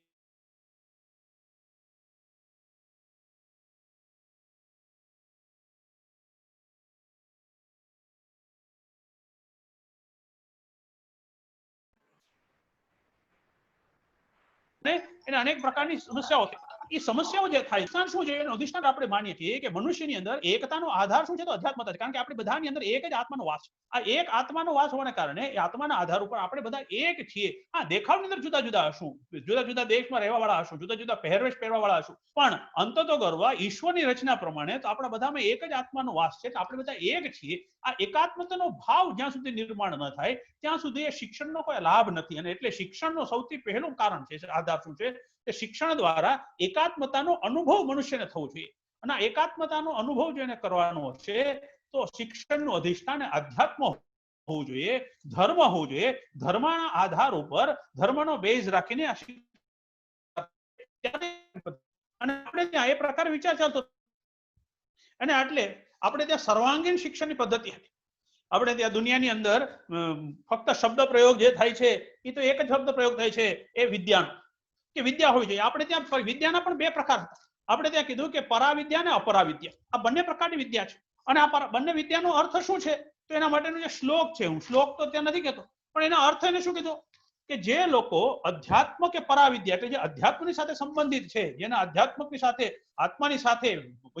એને અનેક પ્રકારની સમસ્યાઓ છે. એ સમસ્યાઓ જે થાય શું છે એનું અધિષ્ઠાન આપણે માનીએ છીએ કે મનુષ્યની અંદર એકતાનો આધાર શું છે, તો અધ્યાત્મતા છે. કારણ કે આપણે બધાની અંદર એક જ આત્માનો વાસ છે. આ એક આત્માનો વાસ હોવાને કારણે એ આત્માના આધાર ઉપર આપણે બધા એક છીએ. હા, દેખાવની અંદર જુદા જુદા હશું, જુદા જુદા દેશમાં રહેવા વાળા હશું, જુદા જુદા પહેરવેશ પહેરવા વાળા હશું, પણ અંતતો ગરવા ઈશ્વરની રચના પ્રમાણે તો આપણા બધામાં એક જ આત્માનો વાસ છે. આપણે બધા એક છીએ. આ એકાત્મતાનો ભાવ જ્યાં સુધી નિર્માણ ન થાય ત્યાં સુધી એ શિક્ષણનો કોઈ લાભ નથી. અને એટલે શિક્ષણનો સૌથી પહેલું કારણ છે, આધાર શું છે, કે શિક્ષણ દ્વારા એકાત્મતાનો અનુભવ મનુષ્યને થવો જોઈએ. અને એકાત્મતાનો અનુભવ જેને કરવાનો છે તો શિક્ષણનું અધિષ્ઠાન આધ્યાત્મ હોવું જોઈએ, ધર્મ હોવું જોઈએ. ધર્મના આધાર ઉપર, ધર્મનો બેઝ રાખીને અને આપણે ત્યાં એ પ્રકાર વિચાર ચાલતો. અને એટલે આપણે ત્યાં સર્વાંગીણ શિક્ષણની પદ્ધતિ હતી. આપણે ત્યાં દુનિયાની અંદર ફક્ત શબ્દ પ્રયોગ જે થાય છે એ તો એક જ શબ્દ પ્રયોગ થાય છે, એ વિદ્યાનો, કે વિદ્યા હોવી જોઈએ. આપણે ત્યાં વિદ્યાના પણ બે પ્રકાર હતા. આપણે ત્યાં કીધું કે પરાવિદ્યા અને અપરાવિદ્યા, આ બંને પ્રકારની વિદ્યા છે. અને આ બંને વિદ્યાનો અર્થ શું છે, તો એના માટેનો જે શ્લોક છે, હું શ્લોક તો ત્યાં નથી કહેતો, પણ એના અર્થ એને શું કીધું કે જે લોકો અધ્યાત્મ કે પરાવિદ્યા એટલે જે અધ્યાત્મની સાથે સંબંધિત છે, જેના અધ્યાત્મની સાથે, આત્માની સાથે,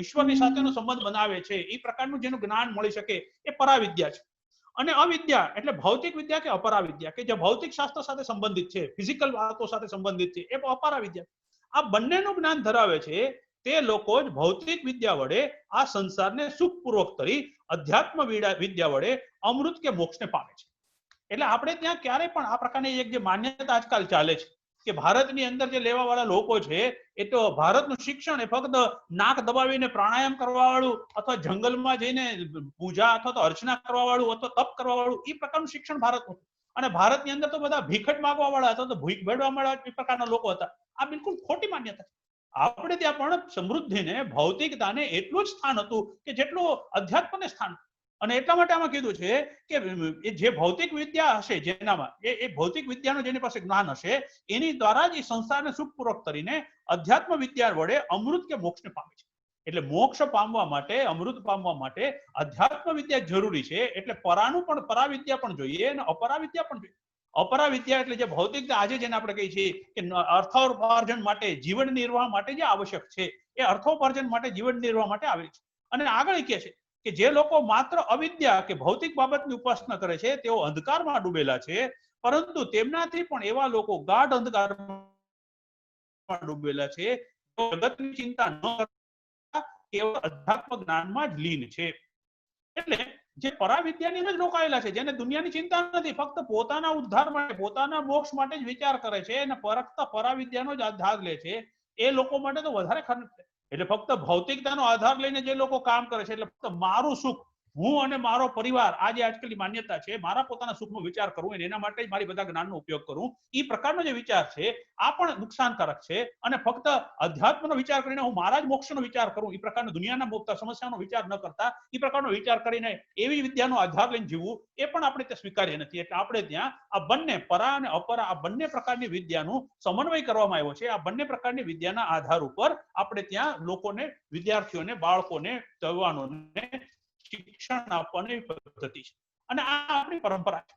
ઈશ્વરની સાથેનો સંબંધ બનાવે છે, એ પ્રકારનું જેનું જ્ઞાન મળી શકે એ પરાવિદ્યા છે. અને અવિદ્યા એટલે ભૌતિક વિદ્યા કે અપરાવિદ્યા, કે જે ભૌતિક શાસ્ત્ર સાથે સંબંધિત છે, ફિઝિકલ વાતો સાથે સંબંધિત છે, એ અપરાવિદ્યા. આ બંનેનું જ્ઞાન ધરાવે છે તે લોકો જ ભૌતિક વિદ્યા વડે આ સંસારને સુખપૂર્વક કરી અધ્યાત્મ વિદ્યા વડે અમૃત કે મોક્ષને પામે છે. એટલે આપણે ત્યાં ક્યારે પણ આ પ્રકારની એક જે માન્યતા આજકાલ ચાલે છે કે ભારતની અંદર જે લેવાવાળા લોકો છે એ તો ભારતનું શિક્ષણ એ ફક્ત નાક દબાવીને પ્રાણાયામ કરવા વાળું અથવા જંગલમાં જઈને પૂજા અથવા તો અર્ચના કરવા વાળું અથવા તપ કરવા વાળું એ પ્રકારનું શિક્ષણ ભારતનું. અને ભારતની અંદર તો બધા ભીખટ માંગવા વાળા અથવા તો ભીખ ભેળવા વાળા એ પ્રકારના લોકો હતા. આ બિલકુલ ખોટી માન્યતા છે. આપણે ત્યાં પણ સમૃદ્ધિને ભૌતિકતાને એટલું જ સ્થાન હતું કે જેટલું અધ્યાત્મને સ્થાન. અને એટલા માટે આમાં કીધું છે કે જે ભૌતિક વિદ્યા હશે જેનામાં એ ભૌતિક વિદ્યાનું જેની પાસે જ્ઞાન હશે એની દ્વારા જ એ સંસારને સુખપૂર્વક કરીને અધ્યાત્મ વિદ્યા વડે અમૃત કે મોક્ષને પામે છે. એટલે મોક્ષ પામવા માટે, અમૃત પામવા માટે અધ્યાત્મ વિદ્યા જરૂરી છે. એટલે પરાનું પણ, પરાવિદ્યા પણ જોઈએ અને અપરાવિદ્યા પણ જોઈએ. અપરાવિદ્યા એટલે જે ભૌતિક આજે જેને આપણે કહીએ છીએ કે અર્થોપાર્જન માટે, જીવન નિર્વાહ માટે જે આવશ્યક છે એ અર્થોપાર્જન માટે, જીવન નિર્વાહ માટે આવે છે. અને આગળ કહે છે કે જે લોકો માત્ર અવિદ્યા કે ભૌતિક બાબતની ઉપાસના કરે છે તેઓ અંધકારમાં ડૂબેલા છે, પરંતુ તેમનાથી પણ એવા લોકો ગાઢ અંધકારમાં ડૂબેલા છે જગતની ચિંતા ન કરતા કેવળ અધ્યાત્મ જ્ઞાનમાં જ લીન છે. એટલે જે પરાવિદ્યાની અંદર રોકાયેલા છે, જેને દુનિયાની ચિંતા નથી, ફક્ત પોતાના ઉદ્ધાર માટે, પોતાના મોક્ષ માટે જ વિચાર કરે છે અને પરાવિદ્યાનો જ આધાર લે છે, એ લોકો માટે તો વધારે ખરાબ છે. એટલે ફક્ત ભૌતિકતાનો આધાર લઈને જે લોકો કામ કરે છે, એટલે ફક્ત મારું સુખ, હું અને મારો પરિવાર, આ જે આજકાલની માન્યતા છે, મારા પોતાના સુખનો વિચાર કરવું અને એના માટે જ મારી બધા જ્ઞાનનો ઉપયોગ કરવું, એ પ્રકારનો જે વિચાર છે આ પણ નુકસાનકારક છે. અને ફક્ત અધ્યાત્મનો વિચાર કરીને હું મારા જ મોક્ષનો વિચાર કરું, એ પ્રકારનો દુનિયાના સમસ્યાનો વિચાર ન કરતા એ પ્રકારનો વિચાર કરીને એવી વિદ્યાનો આધાર લઈને જીવવું એ પણ આપણે ત્યાં સ્વીકાર્ય નથી. એટલે આપણે ત્યાં આ બંને પરા અને અપરા, આ બંને પ્રકારની વિદ્યાનું સમન્વય કરવામાં આવ્યો છે. આ બંને પ્રકારની વિદ્યાના આધાર ઉપર આપણે ત્યાં લોકોને, વિદ્યાર્થીઓને, બાળકોને, યુવાનોને શિક્ષણ આપવાની પદ્ધતિ છે. અને આ આપણી પરંપરા છે.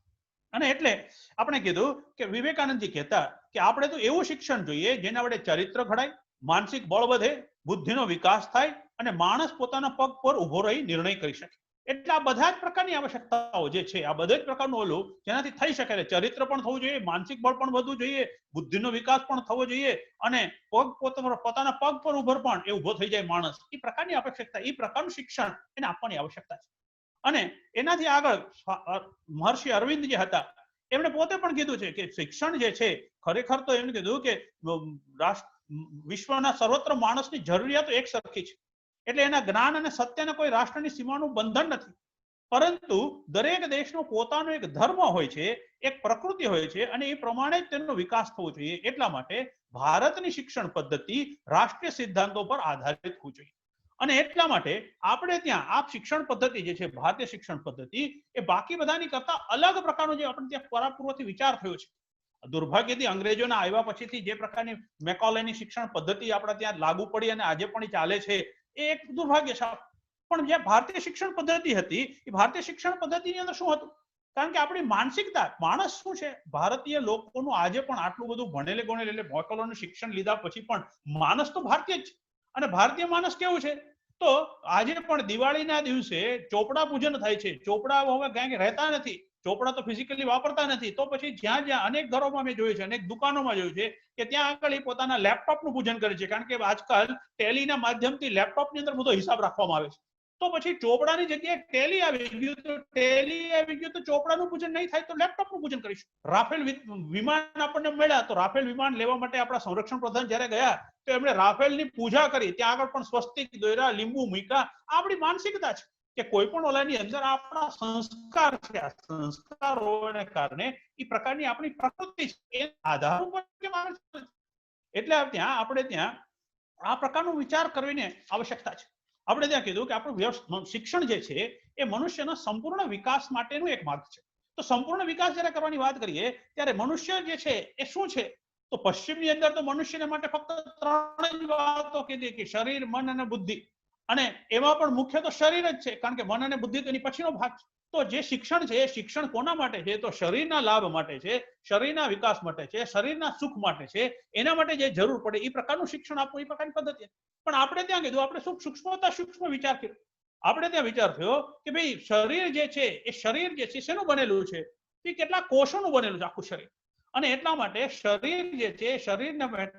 અને એટલે આપણે કીધું કે વિવેકાનંદજી કહેતા કે આપણે તો એવું શિક્ષણ જોઈએ જેના વડે ચરિત્ર ઘડાય, માનસિક બળ વધે, બુદ્ધિનો વિકાસ થાય અને માણસ પોતાના પગ પર ઉભો રહી નિર્ણય કરી શકે. એટલે આ બધા જ પ્રકારની આવશ્યકતાઓ જે છે, આ બધા જ પ્રકારનું ઓલું જેનાથી થઈ શકે, ચરિત્ર પણ થવું જોઈએ, માનસિક બળ પણ વધવું જોઈએ, બુદ્ધિનો વિકાસ પણ થવો જોઈએ અને પોતાના પગ પર ઉભર પણ એ ઉભો થઈ જાય માણસ, એ પ્રકારની આવશ્યકતા, એ પ્રકારનું શિક્ષણ એને આપવાની આવશ્યકતા છે. અને એનાથી આગળ મહર્ષિ અરવિંદ જે હતા એમણે પોતે પણ કીધું છે કે શિક્ષણ જે છે ખરેખર તો એમણે કીધું કે વિશ્વના સર્વત્ર માણસની જરૂરિયાતો એક સરખી છે. એટલે એના જ્ઞાન અને સત્યને કોઈ રાષ્ટ્રની સીમાનું બંધન નથી, પરંતુ દરેક દેશનો પોતાનો એક ધર્મ હોય છે, એક પ્રકૃતિ હોય છે અને એ પ્રમાણે જ તેનો વિકાસ થવો જોઈએ. એટલા માટે ભારતની શિક્ષણ પદ્ધતિ રાષ્ટ્રીય સિદ્ધાંતો પર આધારિત હોવી જોઈએ. અને એટલા માટે આપણે ત્યાં આ શિક્ષણ પદ્ધતિ જે છે, ભારતીય શિક્ષણ પદ્ધતિ, એ બાકી બધાની કરતા અલગ પ્રકારનો જે આપણે ત્યાં પરાપૂર્વથી વિચાર થયો છે. દુર્ભાગ્યથી અંગ્રેજોના આવ્યા પછીથી જે પ્રકારની મેકોલેની શિક્ષણ પદ્ધતિ આપણા ત્યાં લાગુ પડી અને આજે પણ ચાલે છે, એ એક દુર્ભાગ્ય છે. પણ જે ભારતીય શિક્ષણ પદ્ધતિ હતી, એ ભારતીય શિક્ષણ પદ્ધતિની અંદર શું હતું? કારણ કે આપણી માનસિકતા, માણસ શું છે, ભારતીય લોકોનું આજે પણ આટલું બધું ભણેલે ગણેલે, એટલે મેકોલેનું શિક્ષણ લીધા પછી પણ માણસ તો ભારતીય જ છે. અને ભારતીય માણસ કેવું છે, તો આજે પણ દિવાળીના દિવસે ચોપડા પૂજન થાય છે. ચોપડા હવે ક્યાંય રહેતા નથી, ચોપડા તો ફિઝિકલી વાપરતા નથી. તો પછી જ્યાં જ્યાં અનેક ઘરોમાં મેં જોયું છે, અનેક દુકાનોમાં જોયું છે કે ત્યાં આગળ એ પોતાના લેપટોપનું પૂજન કરે છે, કારણ કે આજકાલ ટેલીના માધ્યમથી લેપટોપની અંદર બધો હિસાબ રાખવામાં આવે છે. તો પછી ચોપડાની જગ્યાએ ટેલી આવી ગયું, તો ટેલી આવી ગયું તો ચોપડાનું પૂજન નહીં થાય તો લેપટોપનું પૂજન કરીશું. રાફેલ વિમાન આપણને મળ્યા, તો રાફેલ વિમાન લેવા માટે આપણા સંરક્ષણ પ્રધાન જ્યારે ગયા તો એમણે રાફેલની પૂજા કરી, ત્યાં આગળ પણ સ્વસ્તિક દોર્યા, લીંબુ મૂક્યા. આપણી માનસિકતા છે કે કોઈ પણ ઓલાની અંદર આપણા સંસ્કાર છે, આ સંસ્કારોને કારણે એ પ્રકારની આપણી પ્રકૃતિ છે, એ આધાર ઉપર એટલે ત્યાં આપણે ત્યાં આ પ્રકારનો વિચાર કરીને આવશ્યકતા છે. આપણે ત્યાં કીધું કે આપણું શિક્ષણ જે છે એ મનુષ્યના સંપૂર્ણ વિકાસ માટેનું એક માર્ગ છે. તો સંપૂર્ણ વિકાસ જ્યારે કરવાની વાત કરીએ ત્યારે મનુષ્ય જે છે એ શું છે, તો પશ્ચિમની અંદર તો મનુષ્યને માટે ફક્ત 3 જ વાતો કીધી કે શરીર, મન અને બુદ્ધિ. અને એમાં પણ મુખ્ય તો શરીર જ છે, કારણ કે મન અને બુદ્ધિ તો એની પછીનો ભાગ છે. તો જે શિક્ષણ છે એ શિક્ષણ કોના માટે છે, તો શરીરના લાભ માટે છે, શરીરના વિકાસ માટે છે, શરીરના સુખ માટે છે. એના માટે જે જરૂર પડે એ પ્રકારનું શિક્ષણ આપવું, એ પ્રકારની પદ્ધતિ. પણ આપણે ત્યાં કીધું, આપણે સૂક્ષ્મ વિચાર કર્યો. આપણે ત્યાં વિચાર થયો કે ભાઈ શરીર જે છે એ શરીર જે છે શેનું બનેલું છે, એ કેટલા કોષોનું બનેલું છે આખું શરીર. અને એટલા માટે શરીર જે છે, શરીરના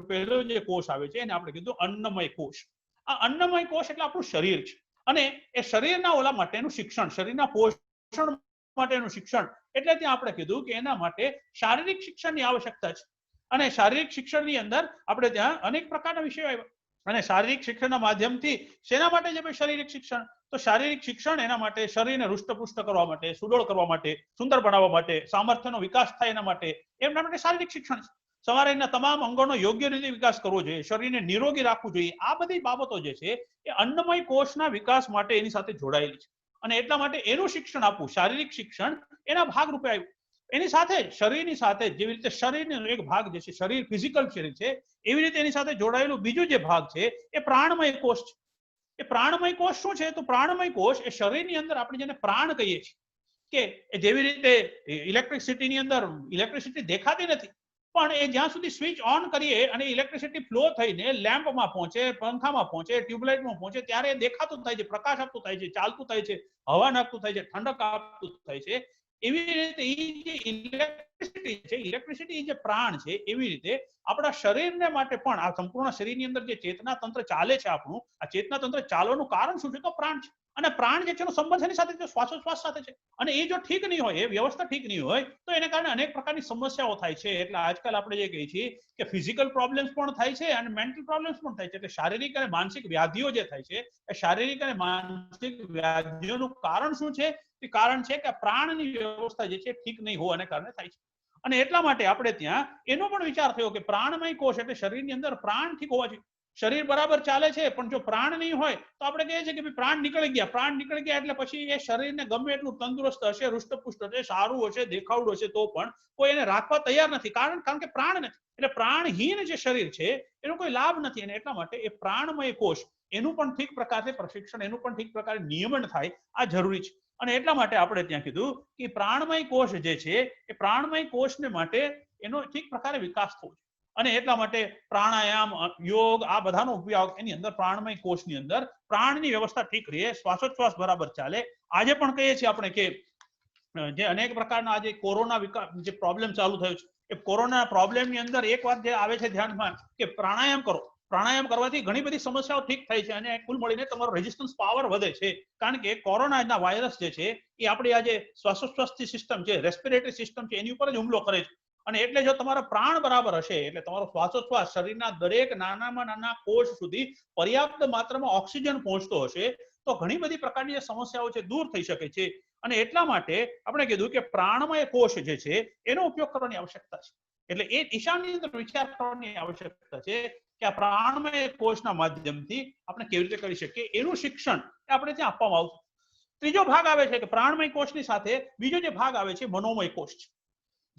પહેલો જે કોષ આવે છે એને આપણે કીધું અન્નમય કોષ. આ અન્નમય કોષ એટલે આપણું શરીર છે. અને એ શરીરના ઓલા માટેનું શિક્ષણ, શરીરના પોષણ માટેનું શિક્ષણ, એટલે ત્યાં આપણે કીધું કે એના માટે શારીરિક શિક્ષણની આવશ્યકતા છે. અને શારીરિક શિક્ષણની અંદર આપણે ત્યાં અનેક પ્રકારના વિષયો આવ્યા અને શારીરિક શિક્ષણના માધ્યમથી શેના માટે છે ભાઈ શારીરિક શિક્ષણ? તો શારીરિક શિક્ષણ એના માટે શરીરને હૃષ્ટપુષ્ટ કરવા માટે, સુડોળ કરવા માટે, સુંદર બનાવવા માટે, સામર્થ્યનો વિકાસ થાય એના માટે, એમના માટે શારીરિક શિક્ષણ છે. શરીરના તમામ અંગોનો યોગ્ય રીતે વિકાસ કરવો જોઈએ, શરીરને નિરોગી રાખવું જોઈએ. આ બધી બાબતો જે છે એ અન્નમય કોષના વિકાસ માટે એની સાથે જોડાયેલી છે અને એટલા માટે એનું શિક્ષણ આપવું, શારીરિક શિક્ષણ એના ભાગરૂપે આવ્યું. એની સાથે શરીરની સાથે જેવી રીતે શરીરનો એક ભાગ જે છે શરીર ફિઝિકલ શરીર છે, એવી રીતે એની સાથે જોડાયેલું બીજું જે ભાગ છે એ પ્રાણમય કોષ છે. એ પ્રાણમય કોષ શું છે? તો પ્રાણમય કોષ એ શરીરની અંદર આપણે જેને પ્રાણ કહીએ છીએ કે જેવી રીતે ઇલેક્ટ્રિસિટીની અંદર ઇલેક્ટ્રિસિટી દેખાતી નથી, પણ એ જ્યાં સુધી સ્વિચ ઓન કરીએ અને ઇલેક્ટ્રિસિટી ફ્લો થઈને લેમ્પમાં પહોંચે, પંખામાં પહોંચે, ટ્યુબલાઇટમાં પહોંચે ત્યારે દેખાતું થાય છે, પ્રકાશ આપતું થાય છે, ચાલતું થાય છે, હવા નાખતું થાય છે, ઠંડક આપતું થાય છે. એવી રીતે જે ઇલેક્ટ્રિસિટી છે, ઇલેક્ટ્રિસિટી જે પ્રાણ છે, એવી રીતે આપણા શરીરને માટે પણ આ સંપૂર્ણ શરીરની અંદર જે ચેતના તંત્ર ચાલે છે આપણું, આ ચેતના તંત્ર ચાલવાનું કારણ શું છે? તો પ્રાણ છે. અને પ્રાણ જે છે એનો સંબંધ એની સાથે શ્વાસોશ્વાસ સાથે છે અને એ જો ઠીક નહીં હોય, એ વ્યવસ્થા ઠીક નહીં હોય તો એને કારણે અનેક પ્રકારની સમસ્યાઓ થાય છે. એટલે આજકાલ આપણે જે કહીએ છીએ કે ફિઝિકલ પ્રોબ્લેમ્સ પણ થાય છે અને મેન્ટલ પ્રોબ્લેમ્સ પણ થાય છે. એટલે શારીરિક અને માનસિક વ્યાધિઓ જે થાય છે એ શારીરિક અને માનસિક વ્યાધિઓનું કારણ શું છે? એ કારણ છે કે પ્રાણની વ્યવસ્થા જે છે ઠીક નહીં હોવાને કારણે થાય છે. અને એટલા માટે આપણે ત્યાં એનો પણ વિચાર થયો કે પ્રાણમય કોષ એટલે શરીરની અંદર પ્રાણ ઠીક હોવા જોઈએ. શરીર બરાબર ચાલે છે પણ જો પ્રાણ નહીં હોય તો આપણે કહીએ છીએ કે પ્રાણ નીકળી ગયા એટલે પછી એ શરીરને ગમે એટલું તંદુરસ્ત હશે, હૃષ્ટપુષ્ટ હશે, સારું હશે, દેખાવડું હશે તો પણ કોઈ એને રાખવા તૈયાર નથી. કારણ કે પ્રાણ નથી. એટલે પ્રાણહીન જે શરીર છે એનો કોઈ લાભ નથી. અને એટલા માટે એ પ્રાણમય કોષ એનું પણ ઠીક પ્રકારે પ્રશિક્ષણ, એનું પણ ઠીક પ્રકારે નિયમન થાય આ જરૂરી છે. અને એટલા માટે આપણે ત્યાં કીધું કે પ્રાણમય કોષ જે છે એ પ્રાણમય કોષને માટે એનો ઠીક પ્રકારે વિકાસ થવો જોઈએ. અને એટલા માટે પ્રાણાયામ, યોગ આ બધાનો ઉપયોગ એની અંદર પ્રાણમય કોષની અંદર પ્રાણની વ્યવસ્થા ઠીક રહે, શ્વાસોચ્છ્વાસ બરાબર ચાલે. આજે પણ કહીએ છીએ આપણે કે જે અનેક પ્રકારના આજે કોરોના જે પ્રોબ્લેમ ચાલુ થયો છે, એ કોરોના પ્રોબ્લેમની અંદર એક વાત જે આવે છે ધ્યાનમાં કે પ્રાણાયામ કરો. પ્રાણાયામ કરવાથી ઘણી બધી સમસ્યાઓ ઠીક થાય છે અને કુલ મળીને તમારો રેઝિસ્ટન્સ પાવર વધે છે. કારણ કે કોરોના વાયરસ જે છે એ આપણી આજે શ્વાસોચ્છ્વાસની સિસ્ટમ છે, રેસ્પિરેટરી સિસ્ટમ છે, એની ઉપર જ હુમલો કરે છે. અને એટલે જો તમારા પ્રાણ બરાબર હશે એટલે તમારો શ્વાસોચ્છ્વાસ શરીરના દરેક નાનામાં નાના કોષ સુધી પર્યાપ્ત માત્રામાં ઓક્સિજન પહોંચતો હશે તો ઘણી બધી પ્રકારની જે સમસ્યાઓ છે દૂર થઈ શકે છે. અને એટલા માટે આપણે કીધું કે પ્રાણમય કોષ જે છે એનો ઉપયોગ કરવાની આવશ્યકતા છે. એટલે એ દિશાની અંદર વિચાર કરવાની આવશ્યકતા છે કે આ પ્રાણમય કોષના માધ્યમથી આપણે કેવી રીતે કરી શકીએ એનું શિક્ષણ આપણે ત્યાં આપવામાં આવતું. ત્રીજો ભાગ આવે છે કે પ્રાણમય કોષની સાથે બીજો જે ભાગ આવે છે મનોમય કોષ છે,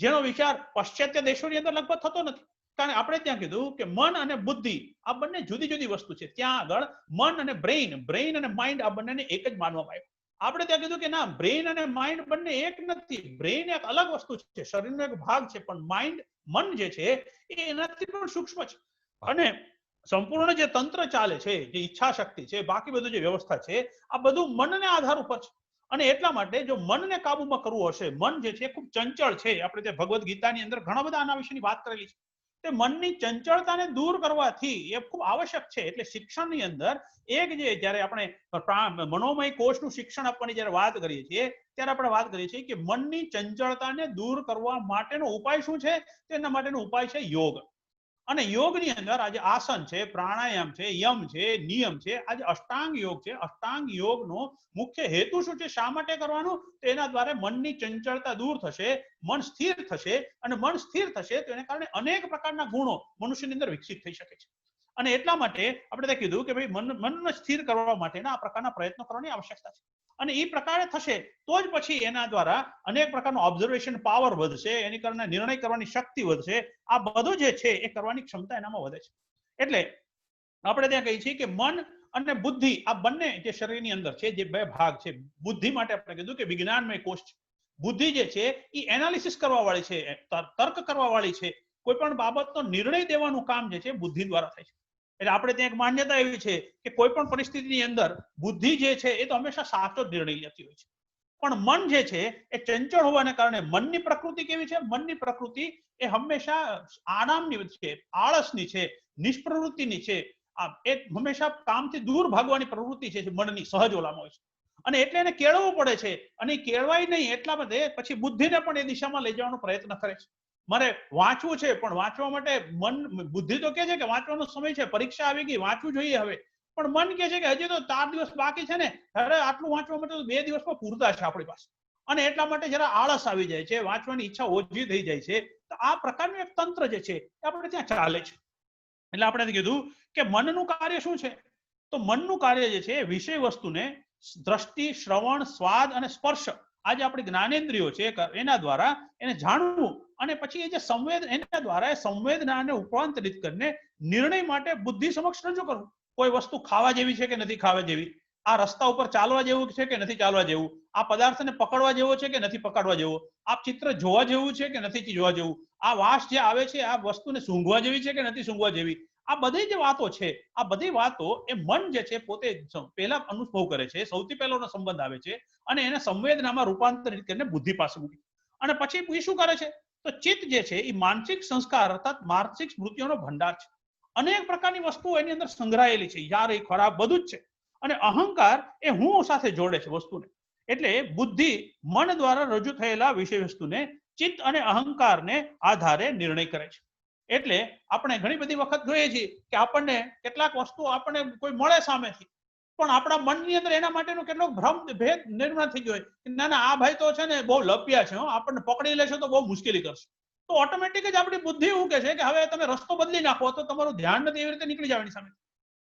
જેનો વિચાર પાશ્ચાત્ય દેશોની અંદર લગભગ થતો નથી. કારણ આપણે ત્યાં કીધું કે મન અને બુદ્ધિ આ બંને જુદી જુદી વસ્તુ છે. ત્યાં આગળ મન અને બ્રેઇન અને માઇન્ડ આ બંનેને એક જ માનવામાં આવ્યું. આપણે ત્યાં કીધું કે ના, બ્રેઇન અને માઇન્ડ બંને એક નથી. બ્રેઇન એક અલગ વસ્તુ છે, શરીરનો એક ભાગ છે, પણ માઇન્ડ, મન જે છે એ એનાથી પણ સૂક્ષ્મ છે. અને સંપૂર્ણ જે તંત્ર ચાલે છે, જે ઈચ્છા શક્તિ છે, બાકી બધું જે વ્યવસ્થા છે આ બધું મનને આધાર ઉપર છે. અને એટલા માટે જો મનને કાબુમાં કરવું હશે, મન જે છે ખૂબ ચંચળ છે. આપણે તે ભગવદ્ ગીતાની અંદર ઘણા બધા આના વિશેની વાત કરેલી છે. તે મનની ચંચળતાને દૂર કરવાથી એ ખૂબ આવશ્યક છે. એટલે શિક્ષણની અંદર એક જે જ્યારે આપણે મનોમય કોષનું શિક્ષણ આપવાની જ્યારે વાત કરીએ છીએ ત્યારે આપણે વાત કરીએ છીએ કે મનની ચંચળતાને દૂર કરવા માટેનો ઉપાય શું છે? તેના માટેનો ઉપાય છે યોગ. અને યોગની અંદર આજે આસન છે, પ્રાણાયામ છે, યમ છે, નિયમ છે, આજે અષ્ટાંગ યોગ છે. અષ્ટાંગ યોગનો મુખ્ય હેતુ શું છે? શા માટે કરવાનું? તો એના દ્વારા મનની ચંચળતા દૂર થશે, મન સ્થિર થશે. અને મન સ્થિર થશે તો એને કારણે અનેક પ્રકારના ગુણો મનુષ્યની અંદર વિકસિત થઈ શકે છે. અને એટલા માટે આપણે કીધું કે ભાઈ મનને સ્થિર કરવા માટેના આ પ્રકારના પ્રયત્નો કરવાની આવશ્યકતા છે. અને એ પ્રકારે થશે તો જ પછી એના દ્વારા અનેક પ્રકારનો ઓબ્ઝર્વેશન પાવર વધશે, એની કારણે નિર્ણય કરવાની શક્તિ વધશે. આ બધું જે છે એ કરવાની ક્ષમતા એનામાં વધે છે. એટલે આપણે ત્યાં કહીએ છીએ કે મન અને બુદ્ધિ આ બંને જે શરીરની અંદર છે, જે બે ભાગ છે. બુદ્ધિ માટે આપણે કીધું કે વિજ્ઞાનમય કોષ છે. બુદ્ધિ જે છે એ એનાલિસિસ કરવા વાળી છે, તર્ક કરવા વાળી છે. કોઈ પણ બાબતનો નિર્ણય દેવાનું કામ જે છે બુદ્ધિ દ્વારા થાય છે. એટલે આપણે ત્યાં એક માન્યતા એવી છે કે કોઈ પણ પરિસ્થિતિની અંદર બુદ્ધિ જે છે એ તો હંમેશા સાચો જ નિર્ણય લેતી હોય છે. પણ મન જે છે એ ચંચળ હોવાને કારણે મનની પ્રકૃતિ કેવી છે? મનની પ્રકૃતિ એ હંમેશા આરામની છે, આળસની છે, નિષ્પ્રવૃત્તિની છે. એ હંમેશા કામથી દૂર ભાગવાની પ્રવૃત્તિ છે મનની સહજ ઓલામાં હોય છે. અને એટલે એને કેળવવું પડે છે. અને કેળવાય નહીં એટલા માટે પછી બુદ્ધિને પણ એ દિશામાં લઈ જવાનો પ્રયત્ન કરે છે. મારે વાંચવું છે, પણ વાંચવા માટે મન બુદ્ધિ તો કે છે કે વાંચવાનો સમય છે, પરીક્ષા આવી ગઈ, વાંચવું જોઈએ હવે, પણ મન કે છે કે હજી તો 4 દિવસ બાકી છે ને, અરે આટલું વાંચવા માટે તો 2 દિવસમાં પૂરતા છે આપણી પાસે, અને એટલા માટે જરા આળસ આવી જાય છે, વાંચવાની ઈચ્છા ઓછી થઈ જાય છે. તો આ પ્રકારનું એક તંત્ર જે છે એ આપણે ત્યાં ચાલે છે. એટલે આપણે કીધું કે મનનું કાર્ય શું છે, તો મનનું કાર્ય જે છે વિષય વસ્તુને દ્રષ્ટિ, શ્રવણ, સ્વાદ અને સ્પર્શ, આ જે આપણી જ્ઞાનેન્દ્રિયો છે એના દ્વારા એને જાણવું, અને પછી એ જે એના દ્વારા સંવેદનાને રૂપાંતરિત કરીને નિર્ણય માટે બુદ્ધિ સમક્ષ રજૂ કરવું. કોઈ વસ્તુ ખાવા જેવી છે કે નથી ખાવા જેવી, આ રસ્તા ઉપર ચાલવા જેવું છે કે નથી ચાલવા જેવું, આ પદાર્થને પકડવા જેવો છે કે નથી પકડવા જેવો, આ ચિત્ર જોવા જેવું છે કે નથી જોવા જેવું, આ વાસ જે આવે છે આ વસ્તુને સૂંઘવા જેવી છે કે નથી સૂંઘવા જેવી, આ બધી જે વાતો છે, આ બધી વાતો એ મન જે છે પોતે પહેલા અનુભવ કરે છે, સૌથી પહેલો સંબંધ આવે છે, અને એને સંવેદનામાં રૂપાંતરિત કરીને બુદ્ધિ પાસે મૂકે, અને પછી એ શું કરે છે, તો ચિત્ત જે છે એ માનસિક સંસ્કાર અર્થાત માનસિક સ્મૃતિઓનો ભંડાર છે. અનેક પ્રકારની વસ્તુઓ એની અંદર સંગ્રહાયેલી છે, સારી ખરાબ બધું જ છે, અને અહંકાર એ હું સાથે જોડે છે વસ્તુને. એટલે બુદ્ધિ મન દ્વારા રજૂ થયેલા વિષય વસ્તુને ચિત્ત અને અહંકારને આધારે નિર્ણય કરે છે. એટલે આપણે ઘણી બધી વખત જોઈએ છીએ કે આપણને કેટલાક વસ્તુઓ આપણને કોઈ મળે સામેથી, પણ આપણા મનની અંદર એના માટેનો કેટલો ભ્રમ ભેદ નિર્માણ થઈ ગયો, ના ના આ ભાઈ તો છે ને બહુ લપિયા છે, આપણને પકડી લેશે તો બહુ મુશ્કેલી કરશે, તો ઓટોમેટિક જ આપણી બુદ્ધિ એવું કે છે કે હવે તમે રસ્તો બદલી નાખો, તો તમારું ધ્યાન નથી એવી રીતે નીકળી જવાની સામે.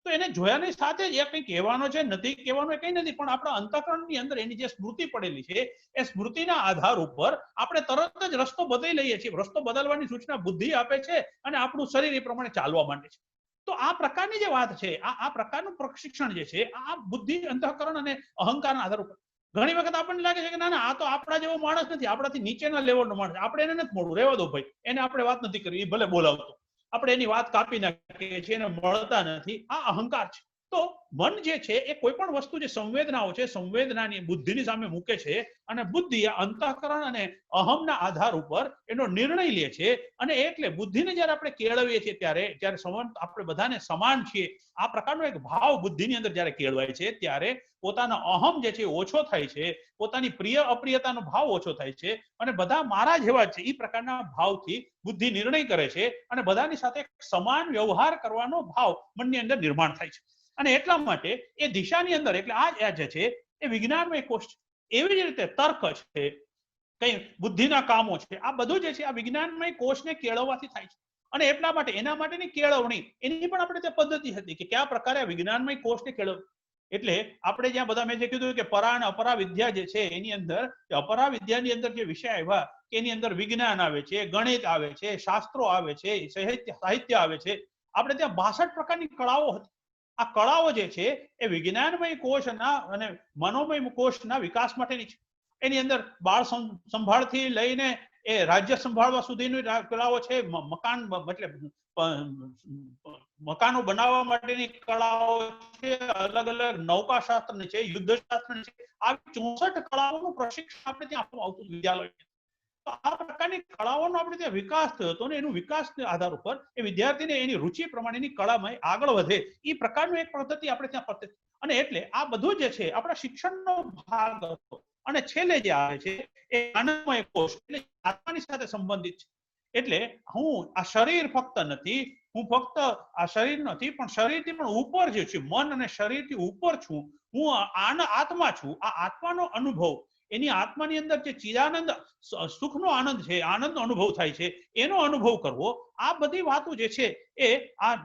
તો એને જોયાની સાથે જ એ કંઈ કહેવાનો છે નથી કહેવાનું એ કંઈ નથી, પણ આપણા અંતઃકરણની અંદર એની જે સ્મૃતિ પડેલી છે એ સ્મૃતિના આધાર ઉપર આપણે તરત જ રસ્તો બદલી લઈએ છીએ. રસ્તો બદલવાની સૂચના બુદ્ધિ આપે છે, અને આપણું શરીર એ પ્રમાણે ચાલવા માંડે છે. તો આ પ્રકારની જે વાત છે, આ પ્રકારનું પ્રશિક્ષણ જે છે આ બુદ્ધિ, અંતઃકરણ અને અહંકારના આધાર ઉપર. ઘણી વખત આપણને લાગે છે કે ના ના આ તો આપણા જેવો માણસ નથી, આપણાથી નીચેના લેવલનો માણસ, આપણે એને નથી મળવું, રહેવા દો ભાઈ, એને આપણે વાત નથી કરવી, એ ભલે બોલાવતો, આપણે એની વાત કાપી નાખીએ છીએ, એને મળતા નથી, આ અહંકાર છે. તો મન જે છે એ કોઈ પણ વસ્તુ જે સંવેદનાઓ છે, સંવેદનાની બુદ્ધિની સામે મૂકે છે, અને બુદ્ધિ આ અંતઃકરણ અને અહમના આધાર ઉપર એનો નિર્ણય લે છે. અને એટલે બુદ્ધિને જ્યારે આપણે કેળવીએ છીએ ત્યારે આપણે બધાને સમાન છીએ, આ પ્રકારનો એક ભાવ બુદ્ધિની અંદર જ્યારે કેળવાય છે, ત્યારે પોતાનો અહમ જે છે ઓછો થાય છે, પોતાની પ્રિય અપ્રિયતાનો ભાવ ઓછો થાય છે, અને બધા મારા જેવા છે એ પ્રકારના ભાવથી બુદ્ધિ નિર્ણય કરે છે, અને બધાની સાથે સમાન વ્યવહાર કરવાનો ભાવ મનની અંદર નિર્માણ થાય છે. અને એટલા માટે એ દિશાની અંદર, એટલે આ જે છે એ વિજ્ઞાનમય કોષ છે. એવી જ રીતે તર્ક છે, કઈ બુદ્ધિના કામો છે, આ બધું જે છે આ વિજ્ઞાનમય કોષને કેળવવાથી થાય છે. અને એટલા માટે એના માટેની કેળવણી એની પણ આપણે તે પદ્ધતિ હતી કે કયા પ્રકારે વિજ્ઞાનમય કોષને કેળવવું. એટલે આપણે જ્યાં બધા મેં જે કીધું કે પરા અને અપરા વિદ્યા જે છે એની અંદર, અપરા વિદ્યાની અંદર જે વિષય આવ્યા કે એની અંદર વિજ્ઞાન આવે છે, ગણિત આવે છે, શાસ્ત્રો આવે છે, સાહિત્ય આવે છે. આપણે ત્યાં 62 પ્રકારની કળાઓ હતી. આ કળાઓ જે છે એ વિજ્ઞાનમય કોષના અને મનોમય કોષના વિકાસ માટેની છે. એની અંદર બાળ સંભાળથી લઈને એ રાજ્ય સંભાળવા સુધીની કળાઓ છે, મકાન મતલબ મકાનો બનાવવા માટેની કળાઓ છે, અલગ અલગ નૌકા શાસ્ત્રની છે, યુદ્ધ શાસ્ત્રની છે. આવી 64 કળાઓનું પ્રશિક્ષણ આપણે ત્યાં આપવામાં આવતું વિદ્યાલય. તો આ પ્રકારની કળાઓનો આપણે ત્યાં વિકાસ થયો હતો, અને એનું વિકાસના આધાર ઉપર એ વિદ્યાર્થીને એની રુચિ પ્રમાણેની કળામાં આગળ વધે એ પ્રકારનું એક પદ્ધતિ આપણે ત્યાં પદ્ધતિ. અને એટલે આ બધું જે છે આપણા શિક્ષણનો ભાગ હતો. અને છેલ્લે જે આવે છે એ આનંદમય કોષ, એટલે આત્માની સાથે સંબંધિત છે. એટલે હું આ શરીર ફક્ત નથી, હું ફક્ત આ શરીર નથી, પણ શરીરથી પણ ઉપર જે છું, મન અને શરીરથી ઉપર છું, હું આત્મા છું. આ આત્માનો અનુભવ, એની આત્માની અંદર જે ચિદાનંદ સુખનો આનંદ છે, આનંદનો અનુભવ થાય છે, એનો અનુભવ કરવો, આ બધી વાતો જે છે એ આ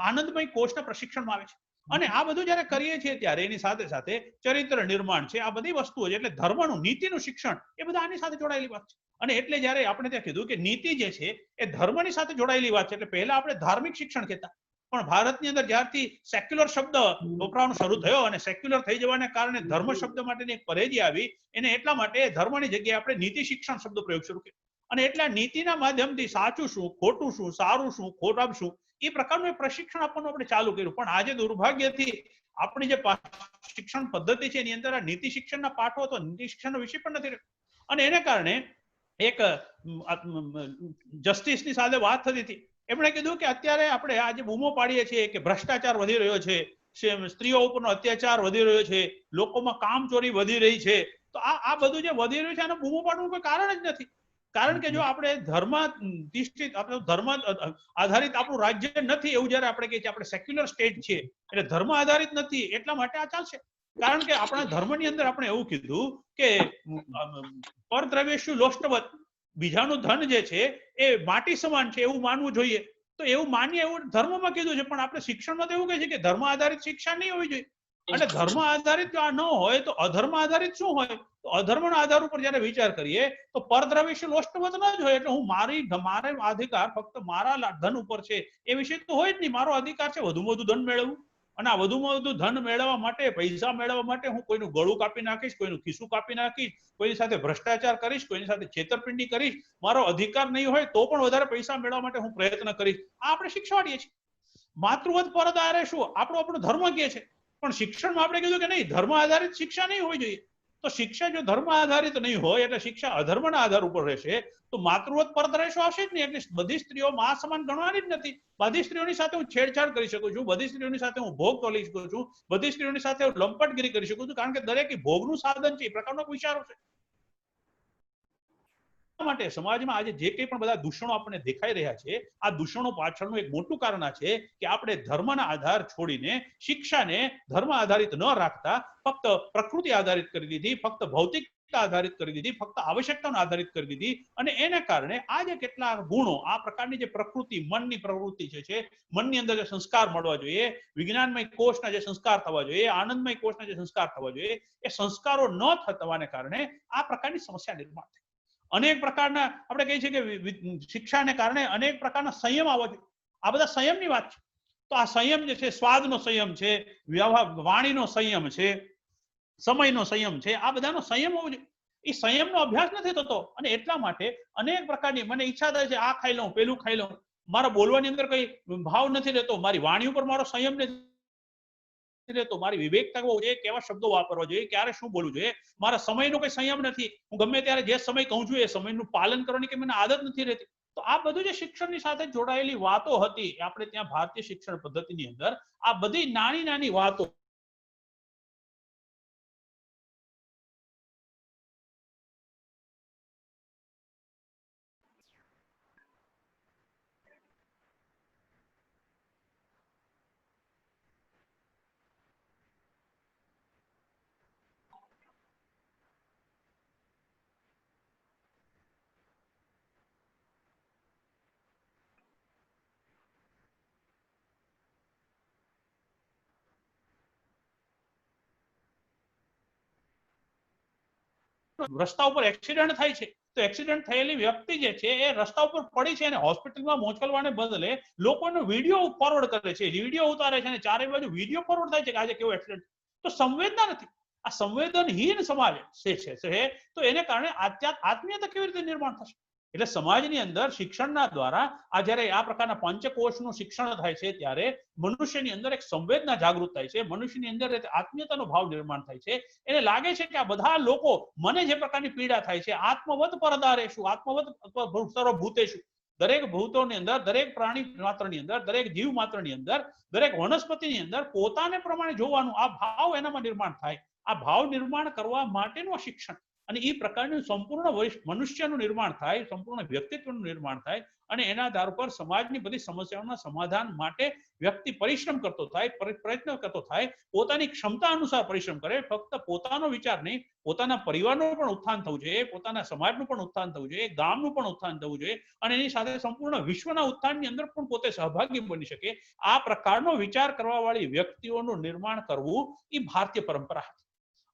આનંદમય કોષના પ્રશિક્ષણમાં આવે છે. અને આ બધું જ્યારે કરીએ છીએ ત્યારે એની સાથે સાથે ચરિત્ર નિર્માણ છે, આ બધી વસ્તુઓ છે, એટલે ધર્મનું, નીતિનું શિક્ષણ, એ બધા આની સાથે જોડાયેલી વાત છે. અને એટલે જ્યારે આપણે ત્યાં કીધું કે નીતિ જે છે એ ધર્મની સાથે જોડાયેલી વાત છે. એટલે પહેલા આપણે ધાર્મિક શિક્ષણ કહેતા, પણ ભારતની અંદર જ્યારથી સેક્યુલર શબ્દ વપરાવાનો શરૂ થયો અને સેક્યુલર થઈ જવાને કારણે ધર્મ શબ્દ માટેની એક પરેજી આવી, એને એટલા માટે ધર્મની જગ્યાએ આપણે નીતિ શિક્ષણ શબ્દ પ્રયોગ શરૂ કર્યો. અને એટલા નીતિના માધ્યમથી સાચું શું, ખોટું શું, સારું શું, ખોટું શું, એ પ્રકારનું પ્રશિક્ષણ આપવાનું આપણે ચાલુ કર્યું. પણ આજે દુર્ભાગ્યથી આપણી જે શિક્ષણ પદ્ધતિ છે એની અંદર આ નીતિ શિક્ષણના પાઠો તો નીતિ શિક્ષણનો વિષય પણ નથી રહ્યો. અને એને કારણે એક જસ્ટિસની સાથે વાત થતી હતી, એમણે કીધું કે અત્યારે આપણે આજે બૂમો પાડીએ છીએ કે ભ્રષ્ટાચાર વધી રહ્યો છે, સ્ત્રીઓ ઉપરનો અત્યાચાર વધી રહ્યો છે, લોકોમાં કામચોરી વધી રહી છે. તો આ બધું જે વધી રહ્યું છે આને બૂમો પાડવાનું કોઈ કારણ જ નથી. કારણ કે જો આપણે ધર્માધિષ્ઠિત આપણે ધર્મ આધારિત આપણું રાજ્ય નથી એવું જયારે આપણે કહીએ છીએ આપણે સેક્યુલર સ્ટેટ છે એટલે ધર્મ આધારિત નથી એટલા માટે આ ચાલશે. કારણ કે આપણા ધર્મની અંદર આપણે એવું કીધું કે પરદ્રવ્યેષુ લોષ્ટવત, બીજાનું ધન જે છે એ માટી સમાન છે એવું માનવું જોઈએ. તો એવું માનીએ એવું ધર્મમાં કીધું છે, પણ આપણે શિક્ષણમાં તો એવું કહે છે કે ધર્મ આધારિત શિક્ષા નહીં હોવી જોઈએ. અને ધર્મ આધારિત જો આ ન હોય તો અધર્મ આધારિત શું હોય? તો અધર્મના આધાર ઉપર જયારે વિચાર કરીએ તો પરદ્રવ્યેષુ લોષ્ટવત ન જ હોય. એટલે હું મારે અધિકાર ફક્ત મારા ધન ઉપર છે એ વિશે તો હોય જ નહીં. મારો અધિકાર છે વધુમાં વધુ ધન મેળવવું, અને આ વધુમાં વધુ ધન મેળવવા માટે, પૈસા મેળવવા માટે હું કોઈનું ગળું કાપી નાખીશ, કોઈનું ખિસ્સું કાપી નાખીશ, કોઈની સાથે ભ્રષ્ટાચાર કરીશ, કોઈની સાથે છેતરપિંડી કરીશ, મારો અધિકાર નહીં હોય તો પણ વધારે પૈસા મેળવવા માટે હું પ્રયત્ન કરીશ. આ આપણે શીખવાડીએ છીએ. માતૃવત પરદારે શું આપણો ધર્મ કહે છે, પણ શિક્ષણમાં આપણે કીધું કે નહીં, ધર્મ આધારિત શિક્ષા નહીં હોવી જોઈએ. તો શિક્ષા જો ધર્મ આધારિત નહીં હોય એટલે શિક્ષા અધર્મના આધાર ઉપર રહેશે તો માતૃવત પરદ્રવ્યેષુ આવશે જ નહીં. એટલે બધી સ્ત્રીઓ મા સમાન ગણવાની જ નથી. બધી સ્ત્રીઓની સાથે હું છેડછાડ કરી શકું છું, બધી સ્ત્રીઓની સાથે હું ભોગ તોલી શકું છું, બધી સ્ત્રીઓની સાથે હું લંપટગીરી કરી શકું છું, કારણ કે દરેક ભોગનું સાધન છે. એ પ્રકારનો વિચારો છે. માટે સમાજમાં આજે જે કંઈ પણ બધા દૂષણો આપણને દેખાઈ રહ્યા છે, આ દૂષણો પાછળનું એક મોટું કારણ આ છે કે આપણે ધર્મના આધાર છોડીને શિક્ષાને ધર્મ આધારિત ન રાખતા ફક્ત પ્રકૃતિ આધારિત કરી દીધી, ફક્ત ભૌતિકતા આધારિત કરી દીધી, ફક્ત આવશ્યકતાને આધારિત કરી દીધી. અને એને કારણે આ જે કેટલાક ગુણો, આ પ્રકારની જે પ્રકૃતિ, મનની પ્રવૃત્તિ છે, મનની અંદર જે સંસ્કાર મળવા જોઈએ, વિજ્ઞાનમય કોષના જે સંસ્કાર થવા જોઈએ, આનંદમય કોષના જે સંસ્કાર થવા જોઈએ, એ સંસ્કારો ન થવાને કારણે આ પ્રકારની સમસ્યા નિર્માણ થઈ. અનેક પ્રકારના આપણે કહીએ છીએ કે શિક્ષાને કારણે અનેક પ્રકારના સંયમ આવવા જોઈએ. આ બધા સંયમની વાત છે. તો આ સંયમ જે છે, સ્વાદનો સંયમ છે, વાણીનો સંયમ છે, સમયનો સંયમ છે, આ બધાનો સંયમ હોવો જોઈએ. એ સંયમનો અભ્યાસ નથી થતો અને એટલા માટે અનેક પ્રકારની મને ઈચ્છા થાય છે આ ખાઈ લઉં, પેલું ખાઈ લઉં, મારા બોલવાની અંદર કઈ ભાવ નથી રહેતો, મારી વાણી ઉપર મારો સંયમ નથી રહેતો, મારી વિવેકતા હોવી જોઈએ, કેવા શબ્દો વાપરવા જોઈએ, ક્યારે શું બોલવું જોઈએ, મારા સમયનો કોઈ સંયમ નથી, હું ગમે ત્યારે જે સમય કહું છું એ સમયનું પાલન કરવાની કે મને આદત નથી રહેતી. તો આ બધું જે શિક્ષણની સાથે જોડાયેલી વાતો હતી આપણે ત્યાં ભારતીય શિક્ષણ પદ્ધતિની અંદર, આ બધી નાની નાની વાતો રસ્તા ઉપર એક્સિડન્ટ થાય છે તો એક્સિડન્ટ થયેલી વ્યક્તિ જે છે એ રસ્તા ઉપર પડી છે અને હોસ્પિટલમાં મોકલવાને બદલે લોકોનો વિડીયો ફોરવર્ડ કરે છે, વિડીયો ઉતારે છે અને ચારે બાજુ વિડીયો ફોરવર્ડ થાય છે કે આજે કેવો એક્સિડન્ટ. તો સંવેદના નથી. આ સંવેદનહીન સમાજ છે તો એને કારણે આત્મીયતા કેવી રીતે નિર્માણ થશે? એટલે સમાજની અંદર શિક્ષણના દ્વારા આ જ્યારે આ પ્રકારના પંચકોશનું શિક્ષણ થાય છે ત્યારે મનુષ્યની અંદર એક સંવેદના જાગૃત થાય છે, મનુષ્યની અંદર આત્મીયતાનો ભાવ નિર્માણ થાય છે. એને લાગે છે કે આ બધા લોકો મને જે પ્રકારની પીડા થાય છે, આત્મવત પરદારેષુ, આત્મવત સર્વભૂતેષુ, દરેક ભૂતોની અંદર, દરેક પ્રાણી માત્રની અંદર, દરેક જીવ માત્રની અંદર, દરેક વનસ્પતિની અંદર પોતાને પ્રમાણે જોવાનું આ ભાવ એનામાં નિર્માણ થાય. આ ભાવ નિર્માણ કરવા માટેનું આ શિક્ષણ અને એ પ્રકારનું સંપૂર્ણ મનુષ્યનું નિર્માણ થાય, સંપૂર્ણ વ્યક્તિત્વનું નિર્માણ થાય અને એના આધાર પર સમાજની બધી સમસ્યાઓના સમાધાન માટે વ્યક્તિ પરિશ્રમ કરતો થાય, પ્રયત્ન કરતો થાય, પોતાની ક્ષમતા અનુસાર પરિશ્રમ કરે. ફક્ત પોતાનો વિચાર નહીં, પોતાના પરિવારનું પણ ઉત્થાન થવું જોઈએ, પોતાના સમાજનું પણ ઉત્થાન થવું જોઈએ, ગામનું પણ ઉત્થાન થવું જોઈએ અને એની સાથે સંપૂર્ણ વિશ્વના ઉત્થાનની અંદર પણ પોતે સહભાગી બની શકે. આ પ્રકારનો વિચાર કરવા વાળી વ્યક્તિઓનું નિર્માણ કરવું એ ભારતીય પરંપરા હતી.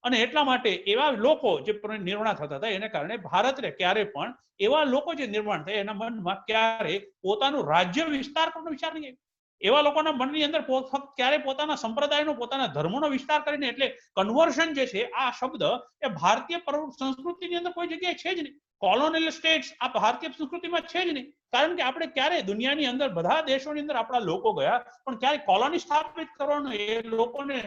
અને એટલા માટે એવા લોકો જે નિર્માણ થતા હતા એને કારણે ભારતને ક્યારે પણ એવા લોકો જે નિર્માણ થયા એના મનમાં ક્યારે પોતાનું રાજ્ય વિસ્તાર કરવાનો વિચાર નહીં આવ્યો. એવા લોકોના મનની અંદર ફક્ત ક્યારે પોતાના સંપ્રદાયનો, પોતાના ધર્મનો વિસ્તાર કરીને, એટલે કન્વર્શન જે છે આ શબ્દ એ ભારતીય સંસ્કૃતિની અંદર કોઈ જગ્યાએ છે જ નહીં. કોલોનિયલ સ્ટેટ્સ આ ભારતીય સંસ્કૃતિમાં છે જ નહીં. કારણ કે આપણે ક્યારે દુનિયાની અંદર બધા દેશોની અંદર આપણા લોકો ગયા પણ ક્યારે કોલોની સ્થાપિત કરવાનો, એ લોકોને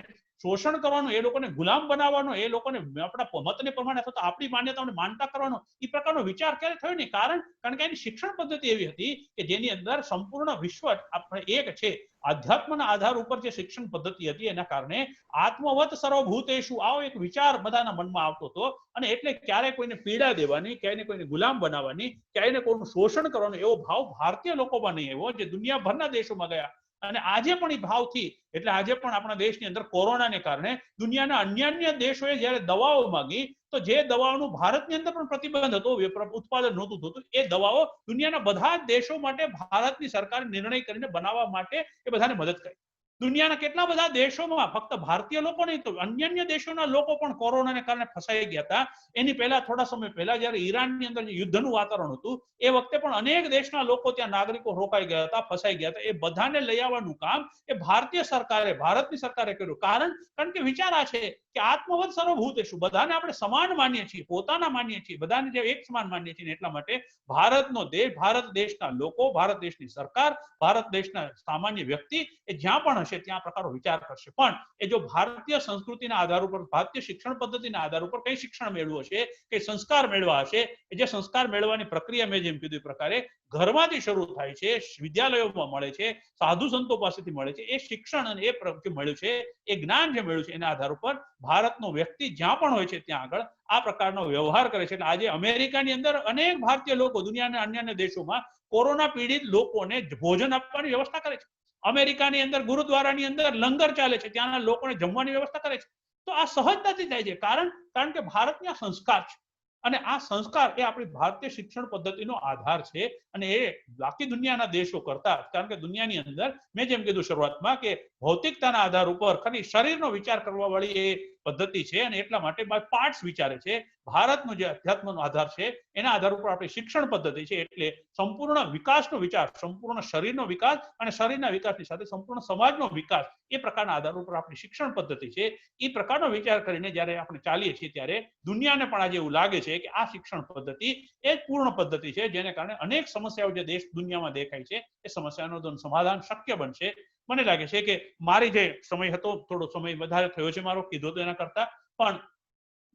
શોષણ કરવાનો, એ લોકોને ગુલામ બનાવવાનો, એ લોકોને આપણા મતને પ્રમાણે અથવા તો આપણી માન્યતાઓને માનતા કરવાનો એ પ્રકારનો વિચાર ક્યારે થયો નહીં. કારણ કે એની શિક્ષણ પદ્ધતિ એવી હતી કે જેની અંદર સંપૂર્ણ વિશ્વ આપણે એક છે. આધ્યાત્મના આધાર ઉપર જે શિક્ષણ પદ્ધતિ હતી એના કારણે આત્મવત સર્વભૂતેષુ આવો એક વિચાર બધાના મનમાં આવતો હતો. અને એટલે ક્યારે કોઈને પીડા દેવાની, ક્યાંય કોઈને ગુલામ બનાવવાની, ક્યાંય કોઈનું શોષણ કરવાનો એવો ભાવ ભારતીય લોકોમાં નહીં આવ્યો, જે દુનિયાભરના દેશોમાં ગયા. અને આજે પણ એ ભાવથી, એટલે આજે પણ આપણા દેશની અંદર કોરોનાને કારણે દુનિયાના અન્ય દેશોએ જ્યારે દવાઓ માંગી તો જે દવાઓનું ભારતની અંદર પણ પ્રતિબંધ હતો, ઉત્પાદન નહોતું થતું, એ દવાઓ દુનિયાના બધા જ દેશો માટે ભારતની સરકારે નિર્ણય કરીને બનાવવા માટે એ બધાને મદદ કરી. દુનિયાના કેટલા બધા દેશોમાં ફક્ત ભારતીય લોકો નહીં તો અન્ય દેશોના લોકો પણ કોરોનાને કારણે ફસાઈ ગયા હતા. એની પહેલા થોડા સમય પહેલા જ્યારે ઈરાનની અંદર યુદ્ધનું વાતાવરણ હતું એ વખતે પણ અનેક દેશના લોકો ત્યાં નાગરિકો રોકાઈ ગયા હતા, ફસાઈ ગયા હતા. એ બધાને લઈ આવવાનું કામ એ ભારતીય સરકારે, ભારતની સરકારે કર્યું. કારણ કે વિચાર આ છે કે આત્મવત સર્વભૂતેષુ, બધાને આપણે સમાન માનીએ છીએ, પોતાના માનીએ છીએ, બધાને જે એક સમાન માનીએ છીએ. એટલા માટે ભારતનો દેશ, ભારત દેશના લોકો, ભારત દેશની સરકાર, ભારત દેશના સામાન્ય વ્યક્તિ એ જ્યાં પણ હશે ત્યાં પ્રકારનો વિચાર કરશે. પણ એ જો ભારતીય સંસ્કૃતિના આધાર ઉપર, ભારતીય શિક્ષણ પદ્ધતિના આધાર ઉપર કઈ શિક્ષણ મેળવ્યું હશે, કઈ સંસ્કાર મેળવા હશે, એ જે સંસ્કાર મેળવવાની પ્રક્રિયા મેં જેમ કીધું એ પ્રકારે ઘરમાંથી શરૂ થાય છે, વિદ્યાલયોમાં મળે છે, સાધુ સંતો પાસેથી મળે છે. એ શિક્ષણ અને એ જે મળ્યું છે, એ જ્ઞાન જે મળ્યું છે એના આધાર ઉપર ભારતનો વ્યક્તિ જ્યાં પણ હોય છે ત્યાં આગળ આ પ્રકારનો વ્યવહાર કરે છે. એટલે આજે અમેરિકાની અંદર અનેક ભારતીય લોકો દુનિયાના અન્ય દેશોમાં કોરોના પીડિત લોકોને ભોજન આપવાની વ્યવસ્થા કરે છે. અમેરિકાની અંદર ગુરુદ્વારાની અંદર લંગર ચાલે છે, ત્યાંના લોકોને જમવાની વ્યવસ્થા કરે છે. તો આ સહજતાથી થાય છે. કારણ કે ભારતની આ સંસ્કાર છે. અને આ સંસ્કાર એ આપણી ભારતીય શિક્ષણ પદ્ધતિનો આધાર છે. અને એ બાકી દુનિયાના દેશો કરતા, કારણ કે દુનિયાની અંદર મેં જેમ કીધું શરૂઆતમાં કે ભૌતિકતાના આધાર ઉપર ખાલી શરીરનો વિચાર કરવા વાળી એ પદ્ધતિ છે. અને એટલા માટે પાર્ટ્સ વિચારે છે. ભારતનો જે અધ્યાત્મનો આધાર છે એના આધાર ઉપર આપણી શિક્ષણ પદ્ધતિ છે. એટલે સંપૂર્ણ વિકાસનો વિચાર, સંપૂર્ણ શરીરનો વિકાસ અને શરીરના વિકાસની સાથે સંપૂર્ણ સમાજનો વિકાસ, એ પ્રકારના આધાર ઉપર આપણી શિક્ષણ પદ્ધતિ છે. એ પ્રકારનો વિચાર કરીને જ્યારે આપણે ચાલીએ છીએ ત્યારે દુનિયાને પણ આજે એવું લાગે છે કે આ શિક્ષણ પદ્ધતિ એ જ પૂર્ણ પદ્ધતિ છે, જેને કારણે અનેક સમસ્યાઓ જે દેશ દુનિયામાં દેખાય છે એ સમસ્યાનું સમાધાન શક્ય બનશે. મને લાગે છે કે મારી જે સમય હતો, થોડો સમય વધારે થયો છે મારો, કીધો તો એના કરતા, પણ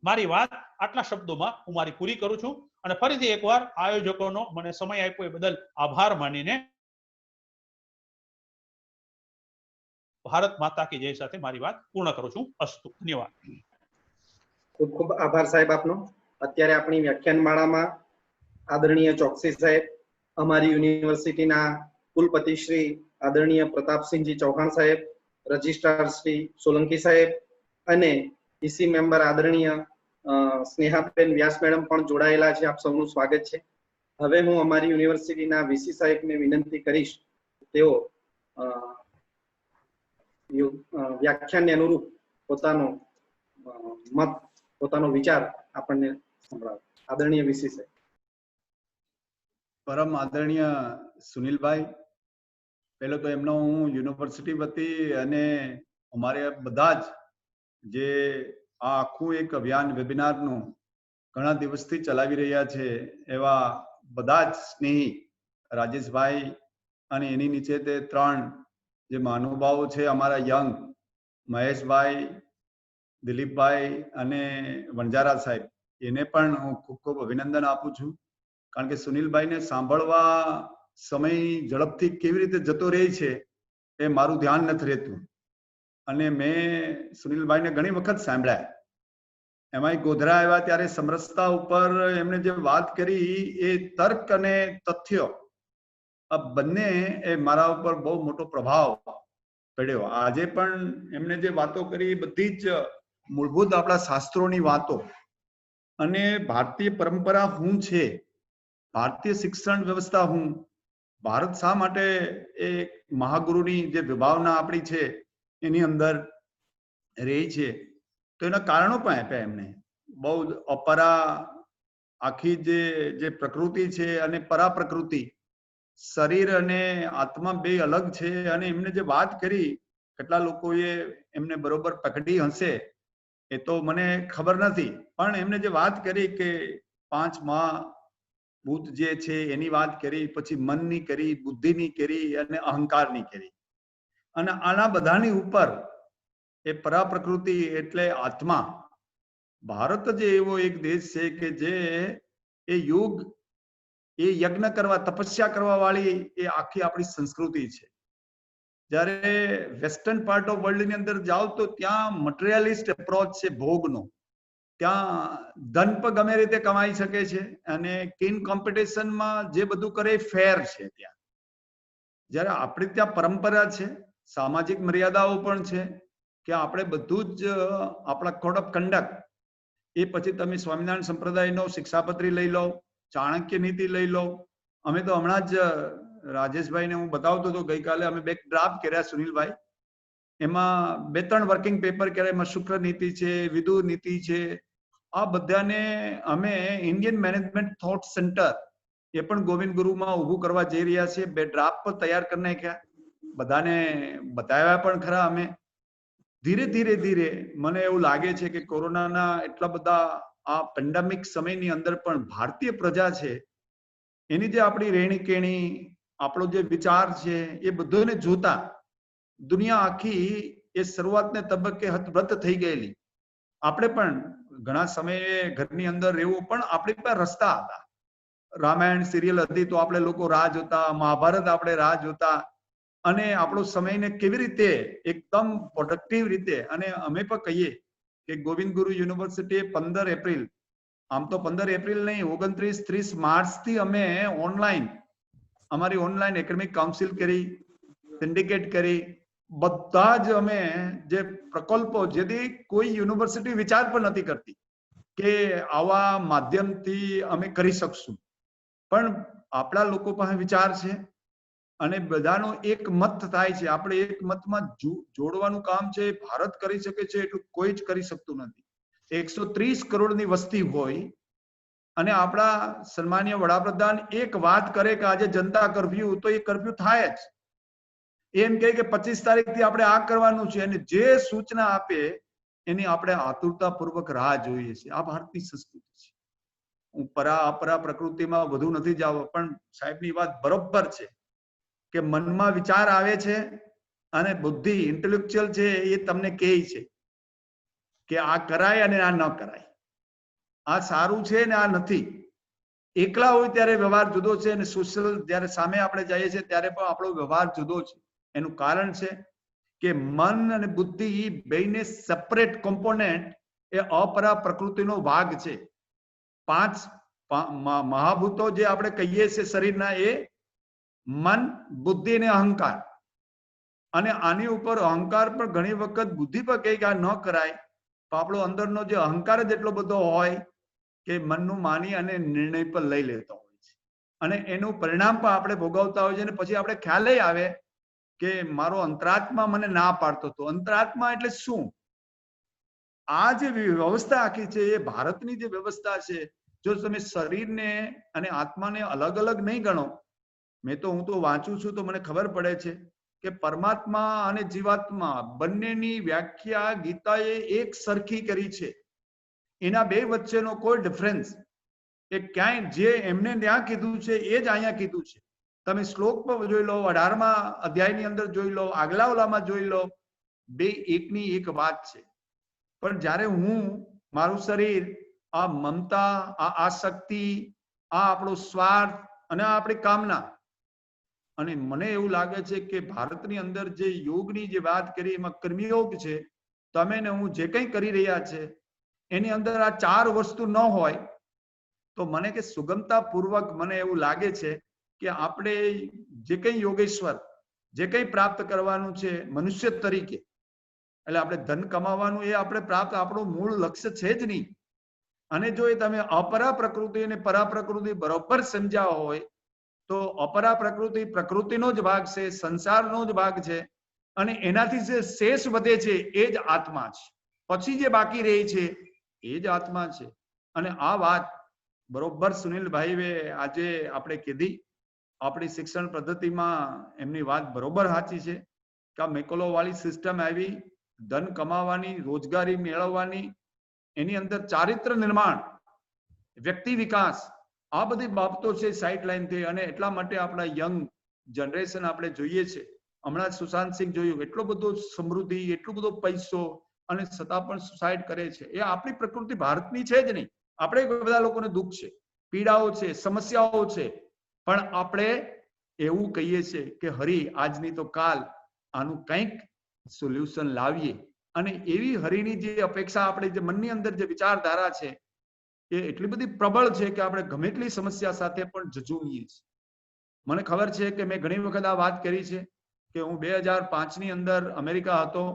મારી વાત આટલા શબ્દોમાં હું મારી પૂરી કરું છું. અને ફરીથી એકવાર આયોજકોનો મને સમય આપ્યો એ બદલ આભાર માનીને ભારત માતા કી જય સાથે મારી વાત પૂર્ણ કરું છું. અસ્તુ. ધન્યવાદ. ખૂબ ખૂબ આભાર સાહેબ આપનો. અત્યારે આપણી વ્યાખ્યાનમાળામાં આદરણીય ચોકસી સાહેબ, અમારી યુનિવર્સિટીના કુલપતિ શ્રી આદરણીય પ્રતાપસિંહજી ચૌહાણ સાહેબ, રજિસ્ટ્રાર શ્રી સોલંકી સાહેબ અને ઈસી મેમ્બર આદરણીય સ્નેહાબેન વ્યાસ મેડમ પણ જોડાયેલા છે. આપ સૌનું સ્વાગત છે. હવે હું અમારી યુનિવર્સિટીના વીસી સાહેબને વિનંતી કરીશ તેઓ વ્યાખ્યાનને અનુરૂપ પોતાનો મત, પોતાનો વિચાર આપણને સંભળાવે. આદરણીય વીસી સાહેબ. પરમ આદરણીય સુનિલભાઈ, પહેલો તો એમનો હું યુનિવર્સિટી વતી અને અમારે બધા જ જે આ આખું એક અભિયાન વેબિનારનું ઘણા દિવસથી ચલાવી રહ્યા છે એવા બધા જ સ્નેહી રાજેશભાઈ અને એની નીચે તે 3 જે મહાનુભાવો છે અમારા યંગ, મહેશભાઈ, દિલીપભાઈ અને વણજારા સાહેબ, એને પણ હું ખૂબ ખૂબ અભિનંદન આપું છું. કારણ કે સુનિલભાઈને સાંભળવા સમય ઝડપથી કેવી રીતે જતો રહે છે એ મારું ધ્યાન નથી રહેતું. અને મેં સુનિલભાઈને ઘણી વખત સાંભળ્યા. એમાંય ગોધરા આવ્યા ત્યારે સમરસતા ઉપર એમને જે વાત કરી એ તર્ક અને તથ્ય આ બંને એ મારા ઉપર બહુ મોટો પ્રભાવ પડ્યો. આજે પણ એમને જે વાતો કરી બધી જ મૂળભૂત આપણા શાસ્ત્રોની વાતો અને ભારતીય પરંપરા શું છે, ભારતીય શિક્ષણ વ્યવસ્થા હું, ભારત શા માટે એ મહાગુરુની જે વિભાવના આપણી છે એની અંદર રહી છે, તો એના કારણો પણ આપ્યા એમને. બહુ અપરા આખી જે પ્રકૃતિ છે અને પરા પ્રકૃતિ, શરીર અને આત્મા બે અલગ છે. અને એમને જે વાત કરી, કેટલા લોકોએ એમને બરોબર પકડી હશે એ તો મને ખબર નથી, પણ એમને જે વાત કરી કે 5 મહાભૂત જે છે એની વાત કરી, પછી મનની કરી, બુદ્ધિની કરી અને અહંકારની કરી. અને આના બધાની ઉપર એ પરા પ્રકૃતિ એટલે આત્મા. ભારત જ એવો એક દેશ છે કે જે એ યોગ, એ યજ્ઞ કરવા, તપસ્યા કરવા વાળી એ આખી આપણી સંસ્કૃતિ છે. જ્યારે વેસ્ટર્ન પાર્ટ ઓફ વર્લ્ડ ની અંદર જાઓ તો ત્યાં મટીરિયલિસ્ટ એપ્રોચ છે ભોગનો. ત્યાં ધન પણ ગમે રીતે કમાઈ શકે છે અને કિન કોમ્પિટિશનમાં જે બધું કરે ફેર છે ત્યાં. જ્યારે આપણે ત્યાં પરંપરા છે, સામાજિક મર્યાદાઓ પણ છે કે આપણે બધું જ આપણા કોડ ઓફ કન્ડક્ટ, એ પછી તમે સ્વામિનારાયણ સંપ્રદાયનો શિક્ષાપત્રી લઈ લો, ચાણક્ય નીતિ લઈ લો. અમે તો હમણાં જ રાજેશભાઈને હું બતાવતો હતો, ગઈકાલે અમે બે ડ્રાફ્ટ કર્યા સુનિલભાઈ, એમાં 2-3 વર્કિંગ પેપર કર્યા. એમાં શુક્ર નીતિ છે, વિદુર નીતિ છે. આ બધાને અમે ઇન્ડિયન મેનેજમેન્ટ થોટ સેન્ટર એ પણ ગોવિંદ ગુરુમાં ઊભું કરવા જઈ રહ્યા છે. 2 ડ્રાફ્ટ પણ તૈયાર કરી નાખ્યા, બધાને બતાવ્યા પણ ખરા અમે. ધીરે ધીરે ધીરે મને એવું લાગે છે કે કોરોનાના એટલા બધા આ પેન્ડેમિક સમયની અંદર પણ ભારતીય પ્રજા છે એની જે આપણી રહેણી કેણી, આપણો જે વિચાર છે, એ બધોને જોતા દુનિયા આખી એ શરૂઆતને તબક્કે હતબત થઈ ગયેલી. આપણે પણ ઘણા સમયે ઘરની અંદર રહેવું પણ આપણી પાસે રસ્તા હતા. રામાયણ સિરિયલ હતી તો આપણે લોકો રાહ જોતા, મહાભારત આપણે રાહ જોતા, અને આપણો સમયને કેવી રીતે એકદમ પ્રોડક્ટિવ રીતે. અને અમે પણ કહીએ કે ગોવિંદ ગુરુ યુનિવર્સિટીએ 15 એપ્રિલ, આમ તો 15 એપ્રિલ નહીં, 29-30 માર્ચથી અમે ઓનલાઈન, અમારી ઓનલાઈન એકેડેમિક કાઉન્સિલ કરી, સિન્ડિકેટ કરી, બધા જ અમે જે પ્રકલ્પો, જેથી કોઈ યુનિવર્સિટી વિચાર પણ નથી કરતી કે આવા માધ્યમથી અમે કરી શકશું, પણ આપણા લોકો પાસે વિચાર છે અને બધાનો એક મત થાય છે. આપણે એક મતમાં જોડવાનું કામ છે. ભારત કરી શકે છે એટલું કોઈ જ કરી શકતું નથી. 130 કરોડની વસ્તી હોય અને આપણા સન્માનીય વડાપ્રધાન એક વાત કરે કે આજે જનતા કર્ફ્યુ, તો એ કર્ફ્યુ થાય જ. એમ કહે કે 25 તારીખથી આપણે આ કરવાનું છે, અને જે સૂચના આપે એની આપણે આતુરતાપૂર્વક રાહ જોઈએ છીએ. આ ભારતની સંસ્કૃતિ છે. હું અપરા પ્રકૃતિમાં વધુ નથી જાવ, પણ સાહેબની વાત બરોબર છે કે મનમાં વિચાર આવે છે અને બુદ્ધિ, ઇન્ટેલેક્ચ્યુઅલ છે, એ તમને કહે છે કે આ કરાય અને આ ન કરાય, આ સારું છે ને આ નથી. એકલા હોય ત્યારે વ્યવહાર જુદો છે, અને સોશિયલ જ્યારે સામે આપણે જઈએ છીએ ત્યારે પણ આપણો વ્યવહાર જુદો છે. એનું કારણ છે કે મન અને બુદ્ધિ બેને સેપરેટ કોમ્પોનેન્ટ એ અપરા પ્રકૃતિનો ભાગ છે. 5 મહાભૂતો જે આપણે કહીએ છીએ શરીરના, એ મન, બુદ્ધિ અને અહંકાર. અને આની ઉપર અહંકાર પણ ઘણી વખત બુદ્ધિ પર કહે કે આ ન કરાય, તો આપણો અંદરનો જે અહંકાર જ એટલો બધો હોય કે મનનું માની અને નિર્ણય પર લઈ લેતો હોય છે, અને એનું પરિણામ પણ આપણે ભોગવતા હોય છે. અને પછી આપણે ખ્યાલ આવે કે મારો અંતરાત્મા મને ના પાડતો હતો. અંતરાત્મા એટલે શું? આ જે વ્યવસ્થા આખી છે એ ભારતની જે વ્યવસ્થા છે, જો તમે શરીરને અને આત્માને અલગ અલગ નહીં ગણો, હું તો વાંચું છું તો મને ખબર પડે છે કે પરમાત્મા અને જીવાત્મા બંનેની વ્યાખ્યા ગીતાએ એક સરખી કરી છે. એના બે વચ્ચેનો કોઈ ડિફરન્સ એ ક્યાંય, જે એમને ત્યાં કીધું છે એ જ અહીંયા કીધું છે. તમે શ્લોક પર જોઈ લો, 18મા અધ્યાયની અંદર જોઈ લો, આગલા ઓલામાં જોઈ લો, બે એકની એક વાત છે. પણ જ્યારે હું, મારું શરીર, આ મમતા, આ આસક્તિ, આ આપણો સ્વાર્થ અને આ આપણી કામના, અને મને એવું લાગે છે કે ભારતની અંદર જે યોગની જે વાત કરી એમાં કર્મયોગ છે. તમે ને હું જે કંઈ કરી રહ્યા છે એની અંદર આ 4 વસ્તુ ન હોય તો મને કે સુગમતાપૂર્વક મને એવું લાગે છે કે આપણે જે કંઈ યોગેશ્વર, જે કંઈ પ્રાપ્ત કરવાનું છે મનુષ્ય તરીકે, એટલે આપણે ધન કમાવાનું એ આપણે પ્રાપ્ત, આપણું મૂળ લક્ષ્ય છે જ નહીં. અને જો એ તમે અપરા પ્રકૃતિ અને પરા પ્રકૃતિ બરોબર સમજ્યા હોય તો અપરા પ્રકૃતિ પ્રકૃતિનો જ ભાગ છે, સંસારનો જ ભાગ છે, અને એનાથી જે શેષ વધે છે એ જ આત્મા છે. પછી જે બાકી રહે છે એ જ આત્મા છે. અને આ વાત બરોબર સુનિલભાઈએ આજે આપણે કીધી. આપણી શિક્ષણ પદ્ધતિમાં એમની વાત બરોબર સાચી છે કે આ મેકોલો વાળી સિસ્ટમ આવી, ધન કમાવાની, રોજગારી મેળવવાની, એની અંદર ચારિત્ર નિર્માણ, વ્યક્તિ વિકાસ, આ બધી બાબતો છે સાઇડ લાઈન થઈ. અને એટલા માટે આપણા યંગ જનરેશન આપણે જોઈએ છે હમણાં સુશાંત સિંહ જોયું, એટલો બધો સમૃદ્ધિ, એટલો બધો પૈસો, અને છતાં પણ સુસાઇડ કરે છે. એ આપણી પ્રકૃતિ ભારતની છે જ નહીં. આપણે બધા લોકોને દુઃખ છે, પીડાઓ છે, સમસ્યાઓ છે, પણ આપણે એવું કહીએ છીએ કે હરી આજની તો કાલ આનું કંઈક સોલ્યુશન લાવીએ. અને એવી હરીની જે અપેક્ષા આપણે જે મનની અંદર જે વિચારધારા છે એ એટલી બધી પ્રબળ છે કે આપણે ગમે એટલી સમસ્યા સાથે પણ ઝઝૂમીએ છીએ. મને ખબર છે કે મેં ઘણી વખત આ વાત કરી છે કે હું 2005 ની અંદર અમેરિકા હતો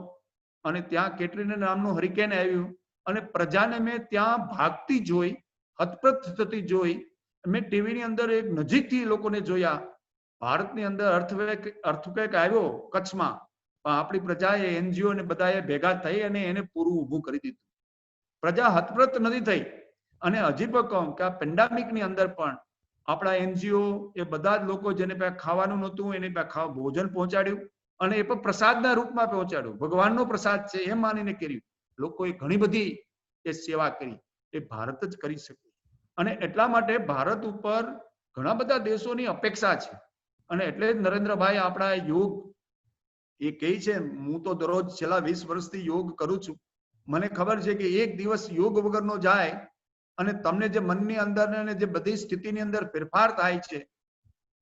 અને ત્યાં કેટરીના નામનું હરિકેન આવ્યું અને પ્રજાને મેં ત્યાં ભાગતી જોઈ, હતપ્રત થતી જોઈ. મેં ટીવીની અંદર એક નજીકથી લોકોને જોયા. ભારતની અંદર અર્થક્વેક આવ્યો કચ્છમાં, પણ આપણી પ્રજાએ, એનજીઓ ને બધાએ ભેગા થઈ અને એને પૂરું ઊભું કરી દીધું. પ્રજા હતપ્રત નથી થઈ. અને હજી પણ કહું કે આ પેન્ડામિકની અંદર પણ આપણા એનજીઓ એ બધા જ લોકો જેને પાસે ખાવાનું નહોતું એને પાસે ભોજન પહોંચાડ્યું, અને એ પણ પ્રસાદના રૂપમાં પહોંચાડ્યું. ભગવાનનો પ્રસાદ છે એમ માનીને કર્યું. લોકોએ ઘણી બધી એ સેવા કરી. એ ભારત જ કરી શકે. અને એટલા માટે ભારત ઉપર ઘણા બધા દેશોની અપેક્ષા છે. અને એટલે જ નરેન્દ્રભાઈ આપણા યોગ એ કહે છે, હું તો દરરોજ છેલ્લા 20 વર્ષથી યોગ કરું છું. મને ખબર છે કે એક દિવસ યોગ વગરનો જાય અને તમને જે મનની અંદર ને જે બધી સ્થિતિની અંદર ફેરફાર થાય છે.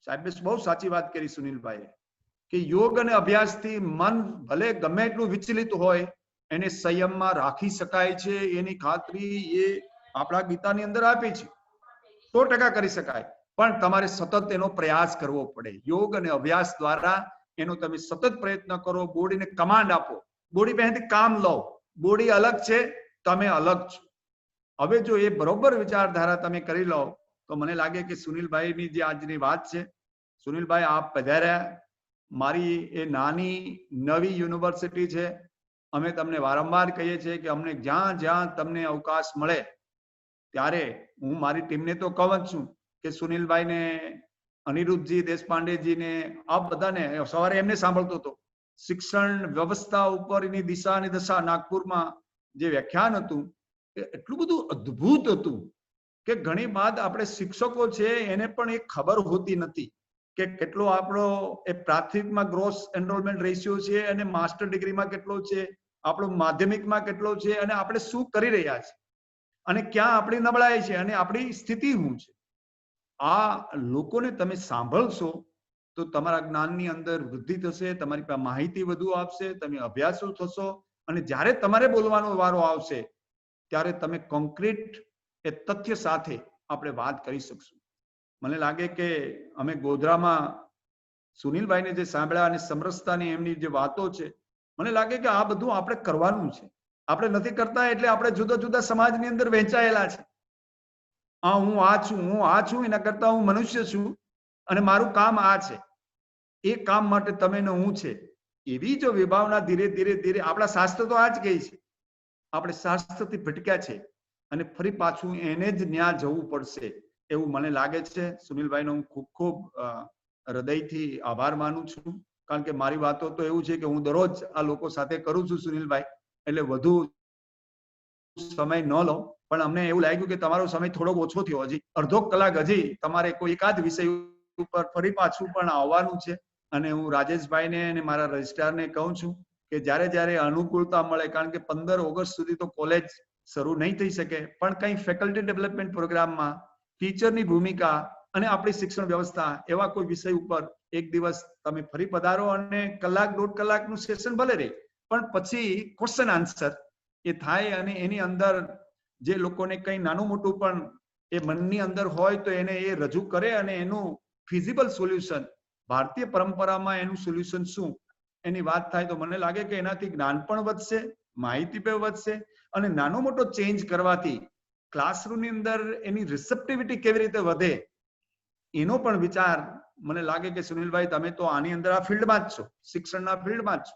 સાહેબે બહુ સાચી વાત કરી સુનિલભાઈએ કે યોગ અને અભ્યાસથી મન ભલે ગમે એટલું વિચલિત હોય એને સંયમમાં રાખી શકાય છે. એની ખાતરી એ આપણા ગીતાની અંદર આપી છે. 100% કરી શકાય, પણ તમારે સતત એનો પ્રયાસ કરવો પડે. યોગ અને અભ્યાસ દ્વારા એનો તમે સતત પ્રયત્ન કરો. બોડીને કમાન્ડ આપો, બોડી પાસેથી કામ લો. બોડી અલગ છે, તમે અલગ છો. હવે જો એ બરોબર વિચારધારા તમે કરી લો તો મને લાગે કે સુનિલભાઈની જે આજની વાત છે, સુનિલભાઈ આપ પધાર્યા. મારી એ નાની નવી યુનિવર્સિટી છે. અમે તમને વારંવાર કહીએ છીએ કે અમને જ્યાં જ્યાં તમને અવકાશ મળે ત્યારે હું મારી ટીમને તો કહું જ છું કે સુનિલભાઈને, અનિરુદ્ધજી દેશપાંડેજીને, આ બધાને સવારે એમને સાંભળતો હતો. શિક્ષણ વ્યવસ્થા ઉપરની દિશા અને દશા નાગપુરમાં જે વ્યાખ્યાન હતું એ એટલું બધું અદ્ભુત હતું કે ઘણી વાત આપણે શિક્ષકો છે એને પણ એ ખબર હોતી નથી કે કેટલો આપણો એ પ્રાથમિકમાં ગ્રોસ એનરોલમેન્ટ રેશિયો છે અને માસ્ટર ડિગ્રીમાં કેટલો છે, આપણો માધ્યમિકમાં કેટલો છે, અને આપણે શું કરી રહ્યા છે અને ક્યાં આપણી નબળાઈ છે અને આપણી સ્થિતિ શું છે. આ લોકોને તમે સાંભળશો તો તમારા જ્ઞાનની અંદર વૃદ્ધિ થશે, તમારી પાસે માહિતી વધુ આપશે, તમે અભ્યાસુ થશો, અને જ્યારે તમારે બોલવાનો વારો આવશે ત્યારે તમે કોન્ક્રીટ એ તથ્ય સાથે આપણે વાત કરી શકશું. મને લાગે કે અમે ગોધરામાં સુનિલભાઈને જે સાંભળ્યા અને સમરસતાની એમની જે વાતો છે, મને લાગે કે આ બધું આપણે કરવાનું છે. આપણે નથી કરતા એટલે આપણે જુદા જુદા સમાજની અંદર વહેંચાયેલા છે. હું આ છું, હું આ છું, એના કરતા હું મનુષ્ય છું અને મારું કામ આ છે. એ કામ માટે તમે ને હું છે. એવી જો વિભાવના ધીરે ધીરે ધીરે, આપણા શાસ્ત્ર તો આ જ કહે છે, આપણે શાસ્ત્રથી ભટક્યા છે અને ફરી પાછું એને જ ન્યા જવું પડશે એવું મને લાગે છે. સુનિલભાઈનો હું ખૂબ ખૂબ હૃદયથી આભાર માનું છું, કારણ કે મારી વાતો તો એવું છે કે હું દરરોજ આ લોકો સાથે કરું છું સુનિલભાઈ, એટલે વધુ સમય ન લો. પણ અમને એવું લાગ્યું કે તમારો સમય થોડોક ઓછો થયો, હજી અડધો કલાક હજી તમારે કોઈ એકાદ વિષય ઉપર ફરી પાછું પણ આવવાનું છે. અને હું રાજેશભાઈને અને મારા રજિસ્ટ્રારને કહું છું કે જ્યારે જ્યારે અનુકૂળતા મળે, કારણ કે 15 ઓગસ્ટ સુધી તો કોલેજ શરૂ નહીં થઈ શકે, પણ કંઈ ફેકલ્ટી ડેવલપમેન્ટ પ્રોગ્રામમાં ટીચરની ભૂમિકા અને આપણી શિક્ષણ વ્યવસ્થા એવા કોઈ વિષય ઉપર એક દિવસ તમે ફરી પધારો અને કલાક 1.5 કલાકનું સેશન ભલે રહે, પણ પછી ક્વેશ્ચન આન્સર એ થાય અને એની અંદર જે લોકોને કંઈ નાનું મોટું પણ એ મનની અંદર હોય તો એને એ રજૂ કરે અને એનું ફિઝિબલ સોલ્યુશન, ભારતીય પરંપરામાં એનું સોલ્યુશન શું એની વાત થાય તો મને લાગે કે એનાથી જ્ઞાન પણ વધશે, માહિતી પણ વધશે, અને નાનો મોટો ચેન્જ કરવાથી ક્લાસરૂમની અંદર એની રિસેપ્ટિવિટી કેવી રીતે વધે એનો પણ વિચાર મને લાગે કે સુનિલભાઈ તમે તો આની અંદર આ ફિલ્ડમાં જ છો, શિક્ષણના ફિલ્ડમાં જ છો,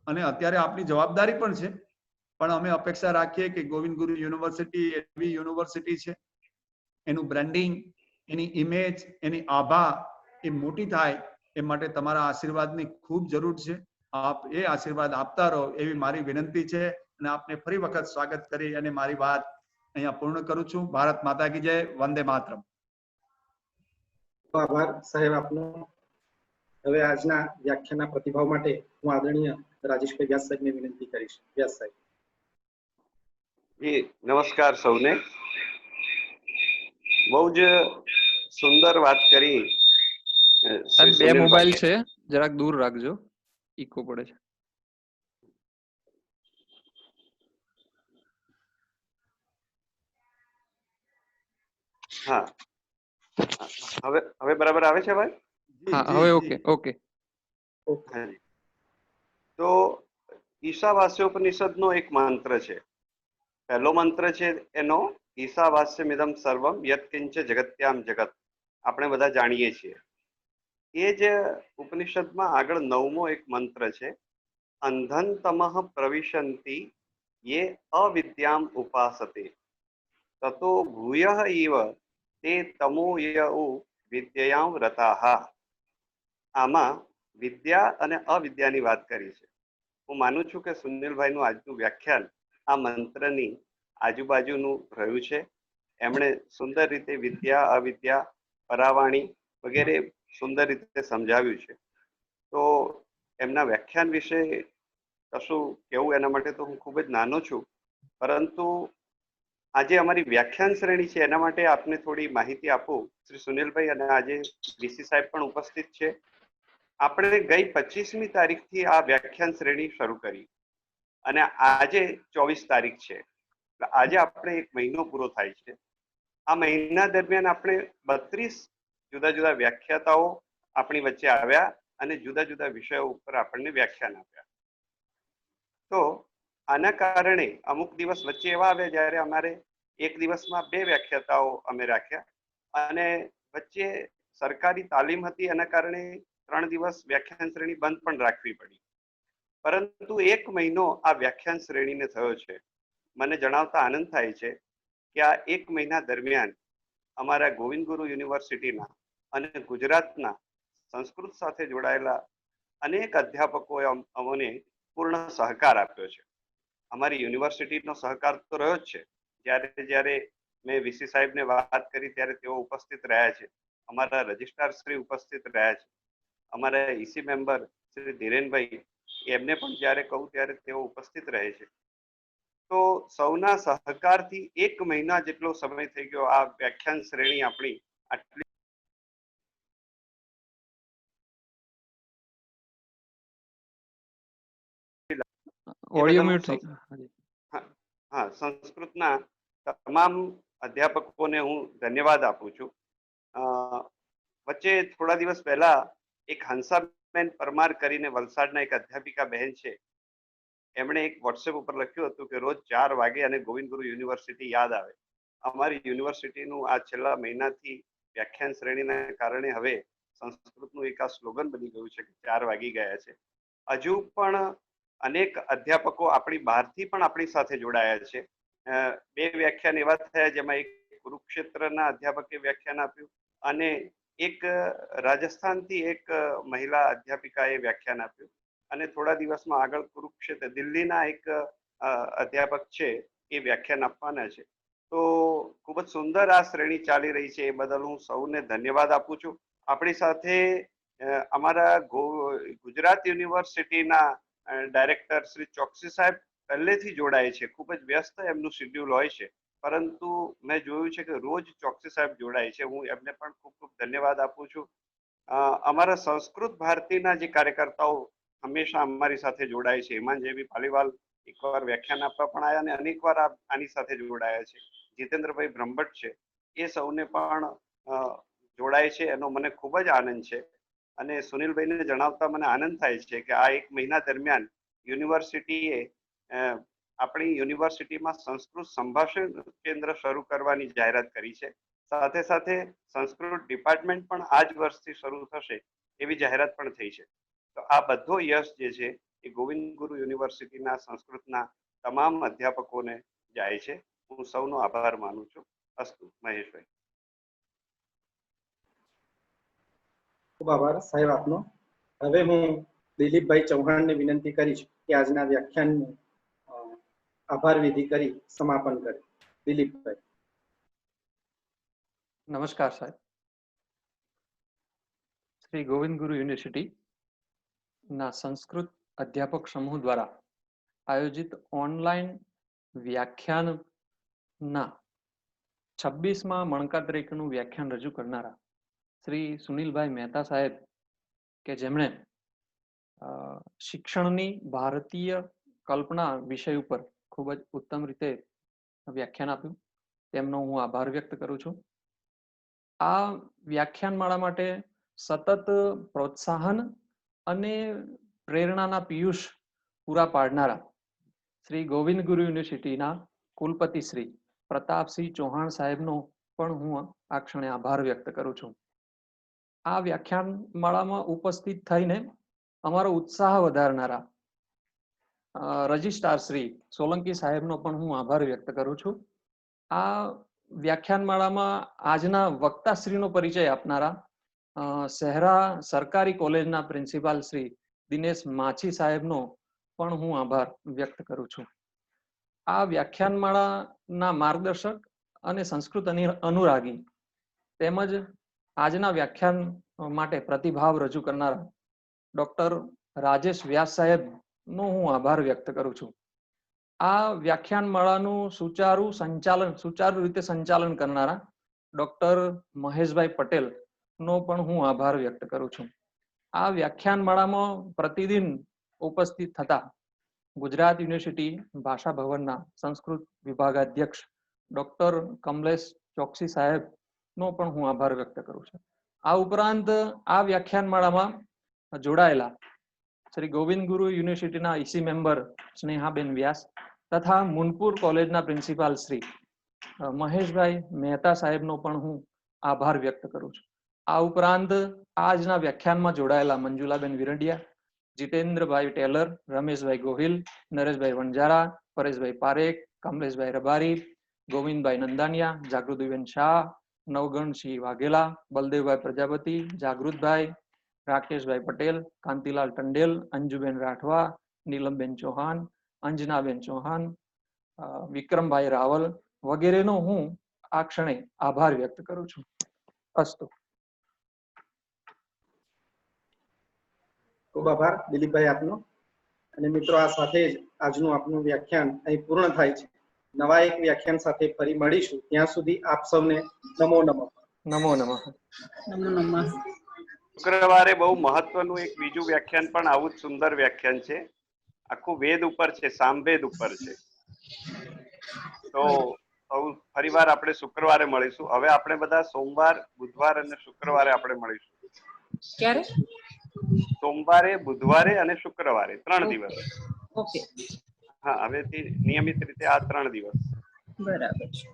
અને અત્યારે આપની જવાબદારી પણ છે. પણ અમે અપેક્ષા રાખીએ કે ગોવિંદ ગુરુ યુનિવર્સિટી એવી યુનિવર્સિટી છે, એનું બ્રાન્ડિંગ, એની ઇમેજ, એની આભા એ મોટી થાય એ માટે તમારા આશીર્વાદની ખૂબ જરૂર છે. આપ એ આશીર્વાદ આપતા રહો એવી મારી વિનંતી છે, અને આપને ફરી વખત સ્વાગત કરી અને મારી વાત અહીંયા પૂર્ણ કરું છું. ભારત માતા કી જય, વંદે માતરમ. આભાર સાહેબ આપનો. હવે આજના વ્યાખ્યાનના પ્રતિભાવ માટે હું આદરણીય રાજેશભાઈ વ્યાસ સાહેબને વિનંતી કરીશ. વ્યાસ સાહેબ. જી નમસ્કાર સૌને. બહુ જ સુંદર વાત કરી શ્રી બે મોબાઈલ સુનિલભાઈએ. છે, જરાક દૂર રાખજો, ઇકો પડે છે. હા, હવે હવે બરાબર આવે છે ભાઈ? જી, હા, જી, હવે જી. ઓકે. હાજી. તો ઈશાવાસ્યોપનિષદનો એક મંત્ર છે. પહેલો મંત્ર છે એનો ઈશાવાસ્યમિદમ સર્વમ યત્કિંચ જગત્યામ જગત. આપણે બધા જાણીએ છીએ. એ જ ઉપનિષદમાં આગળ 9મો એક મંત્ર છે, અંધન તમઃ પ્રવિશન્તિ યે અવિદ્યામ ઉપાસતે તતો ભૂયઃ ઇવ તે તમો યઉ વિદ્યાયામ રતાઃ. આમાં વિદ્યા અને અવિદ્યાની વાત કરી છે. હું માનું છું કે સુનિલભાઈનું આજનું વ્યાખ્યાન આ મંત્રની આજુબાજુનું રહ્યું છે. એમણે સુંદર રીતે વિદ્યા, અવિદ્યા, પરાવાણી વગેરે સુંદર રીતે સમજાવ્યું છે. તો એમના વ્યાખ્યાન વિશે કશું કેવું એના માટે તો હું ખૂબ જ નાનો છું, પરંતુ આજે અમારી વ્યાખ્યાન શ્રેણી છે એના માટે આપને થોડી માહિતી આપું. શ્રી સુનિલભાઈ અને આજે વીસી સાહેબ પણ ઉપસ્થિત છે. આપણે ગઈ 25મી તારીખથી આ વ્યાખ્યાન શ્રેણી શરૂ કરી અને આજે 24 તારીખ છે. આજે આપણે એક મહિનો પૂરો થાય છે. આ મહિના દરમિયાન આપણે 32 જુદા જુદા વ્યાખ્યાતાઓ આપણી વચ્ચે આવ્યા અને જુદા જુદા વિષયો ઉપર આપણને વ્યાખ્યાન આપ્યા. તો આના કારણે અમુક દિવસ વચ્ચે એવા આવ્યા જ્યારે અમારે એક દિવસમાં 2 વ્યાખ્યાતાઓ અમે રાખ્યા અને વચ્ચે સરકારી તાલીમ હતી, એના કારણે 3 દિવસ વ્યાખ્યાન શ્રેણી બંધ પણ રાખવી પડી. પરંતુ 1 મહિનો આ વ્યાખ્યાન શ્રેણીને થયો છે. મને જણાવતા આનંદ થાય છે કે આ 1 મહિના દરમિયાન અમારા ગોવિંદ ગુરુ યુનિવર્સિટીના અને ગુજરાતના સંસ્કૃત સાથે જોડાયેલા અનેક અધ્યાપકોએ અમને પૂર્ણ સહકાર આપ્યો છે. અમારી યુનિવર્સિટીનો સહકાર તો રહ્યો જ છે. જ્યારે મેં વીસી સાહેબને વાત કરી ત્યારે તેઓ ઉપસ્થિત રહ્યા છે. અમારા રજિસ્ટ્રાર શ્રી ઉપસ્થિત રહ્યા છે. અમારા ઈસી મેમ્બર શ્રી ધીરેનભાઈ, એમને પણ જ્યારે કહું ત્યારે તેઓ ઉપસ્થિત રહે છે. તો સૌના સહકારથી 1 મહિના જેટલો સમય થઈ ગયો આ વ્યાખ્યાન શ્રેણી આપણી આટલી ઓડિયો મ્યુટ થઈ ગયું. હા, સંસ્કૃતના તમામ અધ્યાપકોને હું ધન્યવાદ આપું છું. વચ્ચે થોડા દિવસ પહેલા એક હંસાબેન પરમાર કરીને વલસાડના એક અધ્યાપિકા બહેન છે, એમણે એક વોટ્સએપ ઉપર લખ્યું હતું કે રોજ 4 વાગે અને ગોવિંદ ગુરુ યુનિવર્સિટી યાદ આવે. અમારી યુનિવર્સિટીનું આ છેલ્લા મહિનાથી વ્યાખ્યાન શ્રેણીના કારણે હવે સંસ્કૃતનું એક આ સ્લોગન બની ગયું છે કે 4 વાગી ગયા છે. હજુ પણ અનેક અધ્યાપકો આપણી બહારથી પણ આપણી સાથે જોડાયા છે. 2 વ્યાખ્યાન એવા થયા જેમાં એક કુરુક્ષેત્રના અધ્યાપકે વ્યાખ્યાન આપ્યું અને એક રાજસ્થાનથી એક મહિલા અધ્યાપિકાએ વ્યાખ્યાન આપ્યું અને થોડા દિવસમાં આગળ કુરુક્ષેત્ર દિલ્હીના એક અધ્યાપક છે એ વ્યાખ્યાન આપવાના છે. તો ખૂબ જ સુંદર આ શ્રેણી ચાલી રહી છે. એ બદલ હું સૌને ધન્યવાદ આપું છું. આપણી સાથે અમારા ગુજરાત યુનિવર્સિટીના ડાયરેક્ટર શ્રી ચોકસી સાહેબ પહેલેથી જોડાય છે. ખૂબ જ વ્યસ્ત એમનું શેડ્યુલ હોય છે, પરંતુ મેં જોયું છે કે રોજ ચોકસી સાહેબ જોડાય છે. હું એમને પણ ખૂબ ખૂબ ધન્યવાદ આપું છું. અમારા સંસ્કૃત ભારતીના જે કાર્યકર્તાઓ હંમેશા અમારી સાથે જોડાય છે, હેમાંગ જેવી પાલીવાલ એકવાર વ્યાખ્યાન આપવા પણ આવ્યા અને અનેકવાર આની સાથે જોડાયા છે. જીતેન્દ્રભાઈ બ્રહ્મભટ્ટ છે, એ સૌને પણ જોડાય છે. એનો મને ખૂબ જ આનંદ છે અને સુનિલભાઈને જણાવતા મને આનંદ થાય છે કે આ 1 મહિના દરમિયાન યુનિવર્સિટીએ આપણી યુનિવર્સિટીમાં સંસ્કૃત સંભાષણ કેન્દ્ર શરૂ કરવાની જાહેરાત કરી છે. સાથે સાથે સંસ્કૃત ડિપાર્ટમેન્ટ પણ આ જ વર્ષથી શરૂ થશે એવી જાહેરાત પણ થઈ છે. તો આ બધો યશ જે છે એ ગોવિંદ ગુરુ યુનિવર્સિટીના સંસ્કૃતના તમામ અધ્યાપકોને જાય છે. હું સૌનો આભાર માનું છું. અસ્તુ. મહેશભાઈ. ખૂબ આભાર સાહેબ આપનો. હવે હું દિલીપભાઈ ચૌહાણને વિનંતી કરીશ કે આજના વ્યાખ્યાનનું આભાર વિધિ કરી સમાપન કરે. દિલીપભાઈ. નમસ્કાર સાહેબ. શ્રી ગોવિંદ ગુરુ યુનિવર્સિટી ના સંસ્કૃત અધ્યાપક સમૂહ દ્વારા આયોજિત ઓનલાઈન વ્યાખ્યાનના 26મા મણકા તરીકેનું વ્યાખ્યાન રજૂ કરનારા શ્રી સુનિલભાઈ મહેતા સાહેબ, કે જેમણે શિક્ષણની ભારતીય કલ્પના વિષય ઉપર ખૂબ જ ઉત્તમ રીતે વ્યાખ્યાન આપ્યું, તેમનો હું આભાર વ્યક્ત કરું છું. આ વ્યાખ્યાનમાળા માટે સતત પ્રોત્સાહન અને પ્રેરણાના પિયુષ પૂરા પાડનારા શ્રી ગોવિંદ ગુરુ યુનિવર્સિટીના કુલપતિ શ્રી પ્રતાપસિંહ ચૌહાણ સાહેબનો પણ હું આ ક્ષણે આભાર વ્યક્ત કરું છું. આ વ્યાખ્યાનમાળામાં ઉપસ્થિત થઈને અમારો ઉત્સાહ વધારનારા રજિસ્ટ્રાર શ્રી સોલંકી સાહેબનો પણ હું આભાર વ્યક્ત કરું છું. આ વ્યાખ્યાનમાળામાં આજના વક્તાશ્રીનો પરિચય આપનારા શહેરા સરકારી કોલેજના પ્રિન્સિપાલ શ્રી દિનેશ માછી સાહેબનો પણ હું આભાર વ્યક્ત કરું છું. આ વ્યાખ્યાનમાળાના માર્ગદર્શક અને સંસ્કૃત અનુરાગી તેમજ આજના વ્યાખ્યાન માટે પ્રતિભાવ રજૂ કરનારા ડોક્ટર રાજેશ વ્યાસ સાહેબનો હું આભાર વ્યક્ત કરું છું. આ વ્યાખ્યાનમાળાનું સુચારુ રીતે સંચાલન કરનારા ડોક્ટર મહેશભાઈ પટેલ નો પણ હું આભાર વ્યક્ત કરું છું. આ વ્યાખ્યાનમાળામાં પ્રતિદિન ઉપસ્થિત થતા ગુજરાત યુનિવર્સિટી ભાષા ભવનના સંસ્કૃત વિભાગાધ્યક્ષ ડોક્ટર કમલેશ ચોકસી સાહેબનો પણ હું આભાર વ્યક્ત કરું છું. આ ઉપરાંત આ વ્યાખ્યાનમાળામાં જોડાયેલા શ્રી ગોવિંદ ગુરુ યુનિવર્સિટીના ઈસી મેમ્બર સ્નેહાબેન વ્યાસ તથા મુનપુર કોલેજના પ્રિન્સિપાલ શ્રી મહેશભાઈ મહેતા સાહેબનો પણ હું આભાર વ્યક્ત કરું છું. આ ઉપરાંત આજના વ્યાખ્યાનમાં જોડાયેલા મંજુલાબેન વિરંડિયા, જીતેન્દ્રભાઈ ટેલર, રમેશભાઈ ગોહિલ, નરેશભાઈ વણજારા, પરેશભાઈ પારેખ, કમલેશભાઈ રબારી, ગોવિંદભાઈ નંદાનિયા, જાગૃતિબેન શાહ, નવગણસિંહ વાઘેલા, બલદેવભાઈ પ્રજાપતિ, જાગૃતભાઈ, રાકેશભાઈ પટેલ, કાંતિલાલ ટંડેલ, અંજુબેન રાઠવા, નીલમબેન ચૌહાણ, અંજનાબેન ચૌહાણ, વિક્રમભાઈ રાવલ વગેરેનો હું આ ક્ષણે આભાર વ્યક્ત કરું છું. અસ્તુ. ખૂબ આભાર દિલીપભાઈ આપનો. અને મિત્રો, આ સાથે જ આજનું આપનું વ્યાખ્યાન અહીં પૂર્ણ થાય છે. નવા એક વ્યાખ્યાન સાથે ફરી મળીશું. ત્યાં સુધી આપ સૌને નમો નમઃ. નમો નમઃ. નમો નમઃ. શુક્રવારે બહુ મહત્વનું એક બીજું વ્યાખ્યાન પણ આવું જ સુંદર વ્યાખ્યાન છે. આખું વેદ ઉપર છે, સામવેદ ઉપર છે. તો ફરીવાર આપણે શુક્રવારે મળીશું. હવે આપણે બધા સોમવાર, બુધવાર અને શુક્રવારે આપણે મળીશું. ક્યારે? સોમવારે, બુધવારે અને શુક્રવારે 3 દિવસ. ઓકે. હા, હવેથી નિયમિત રીતે આ 3 દિવસ. બરાબર છે.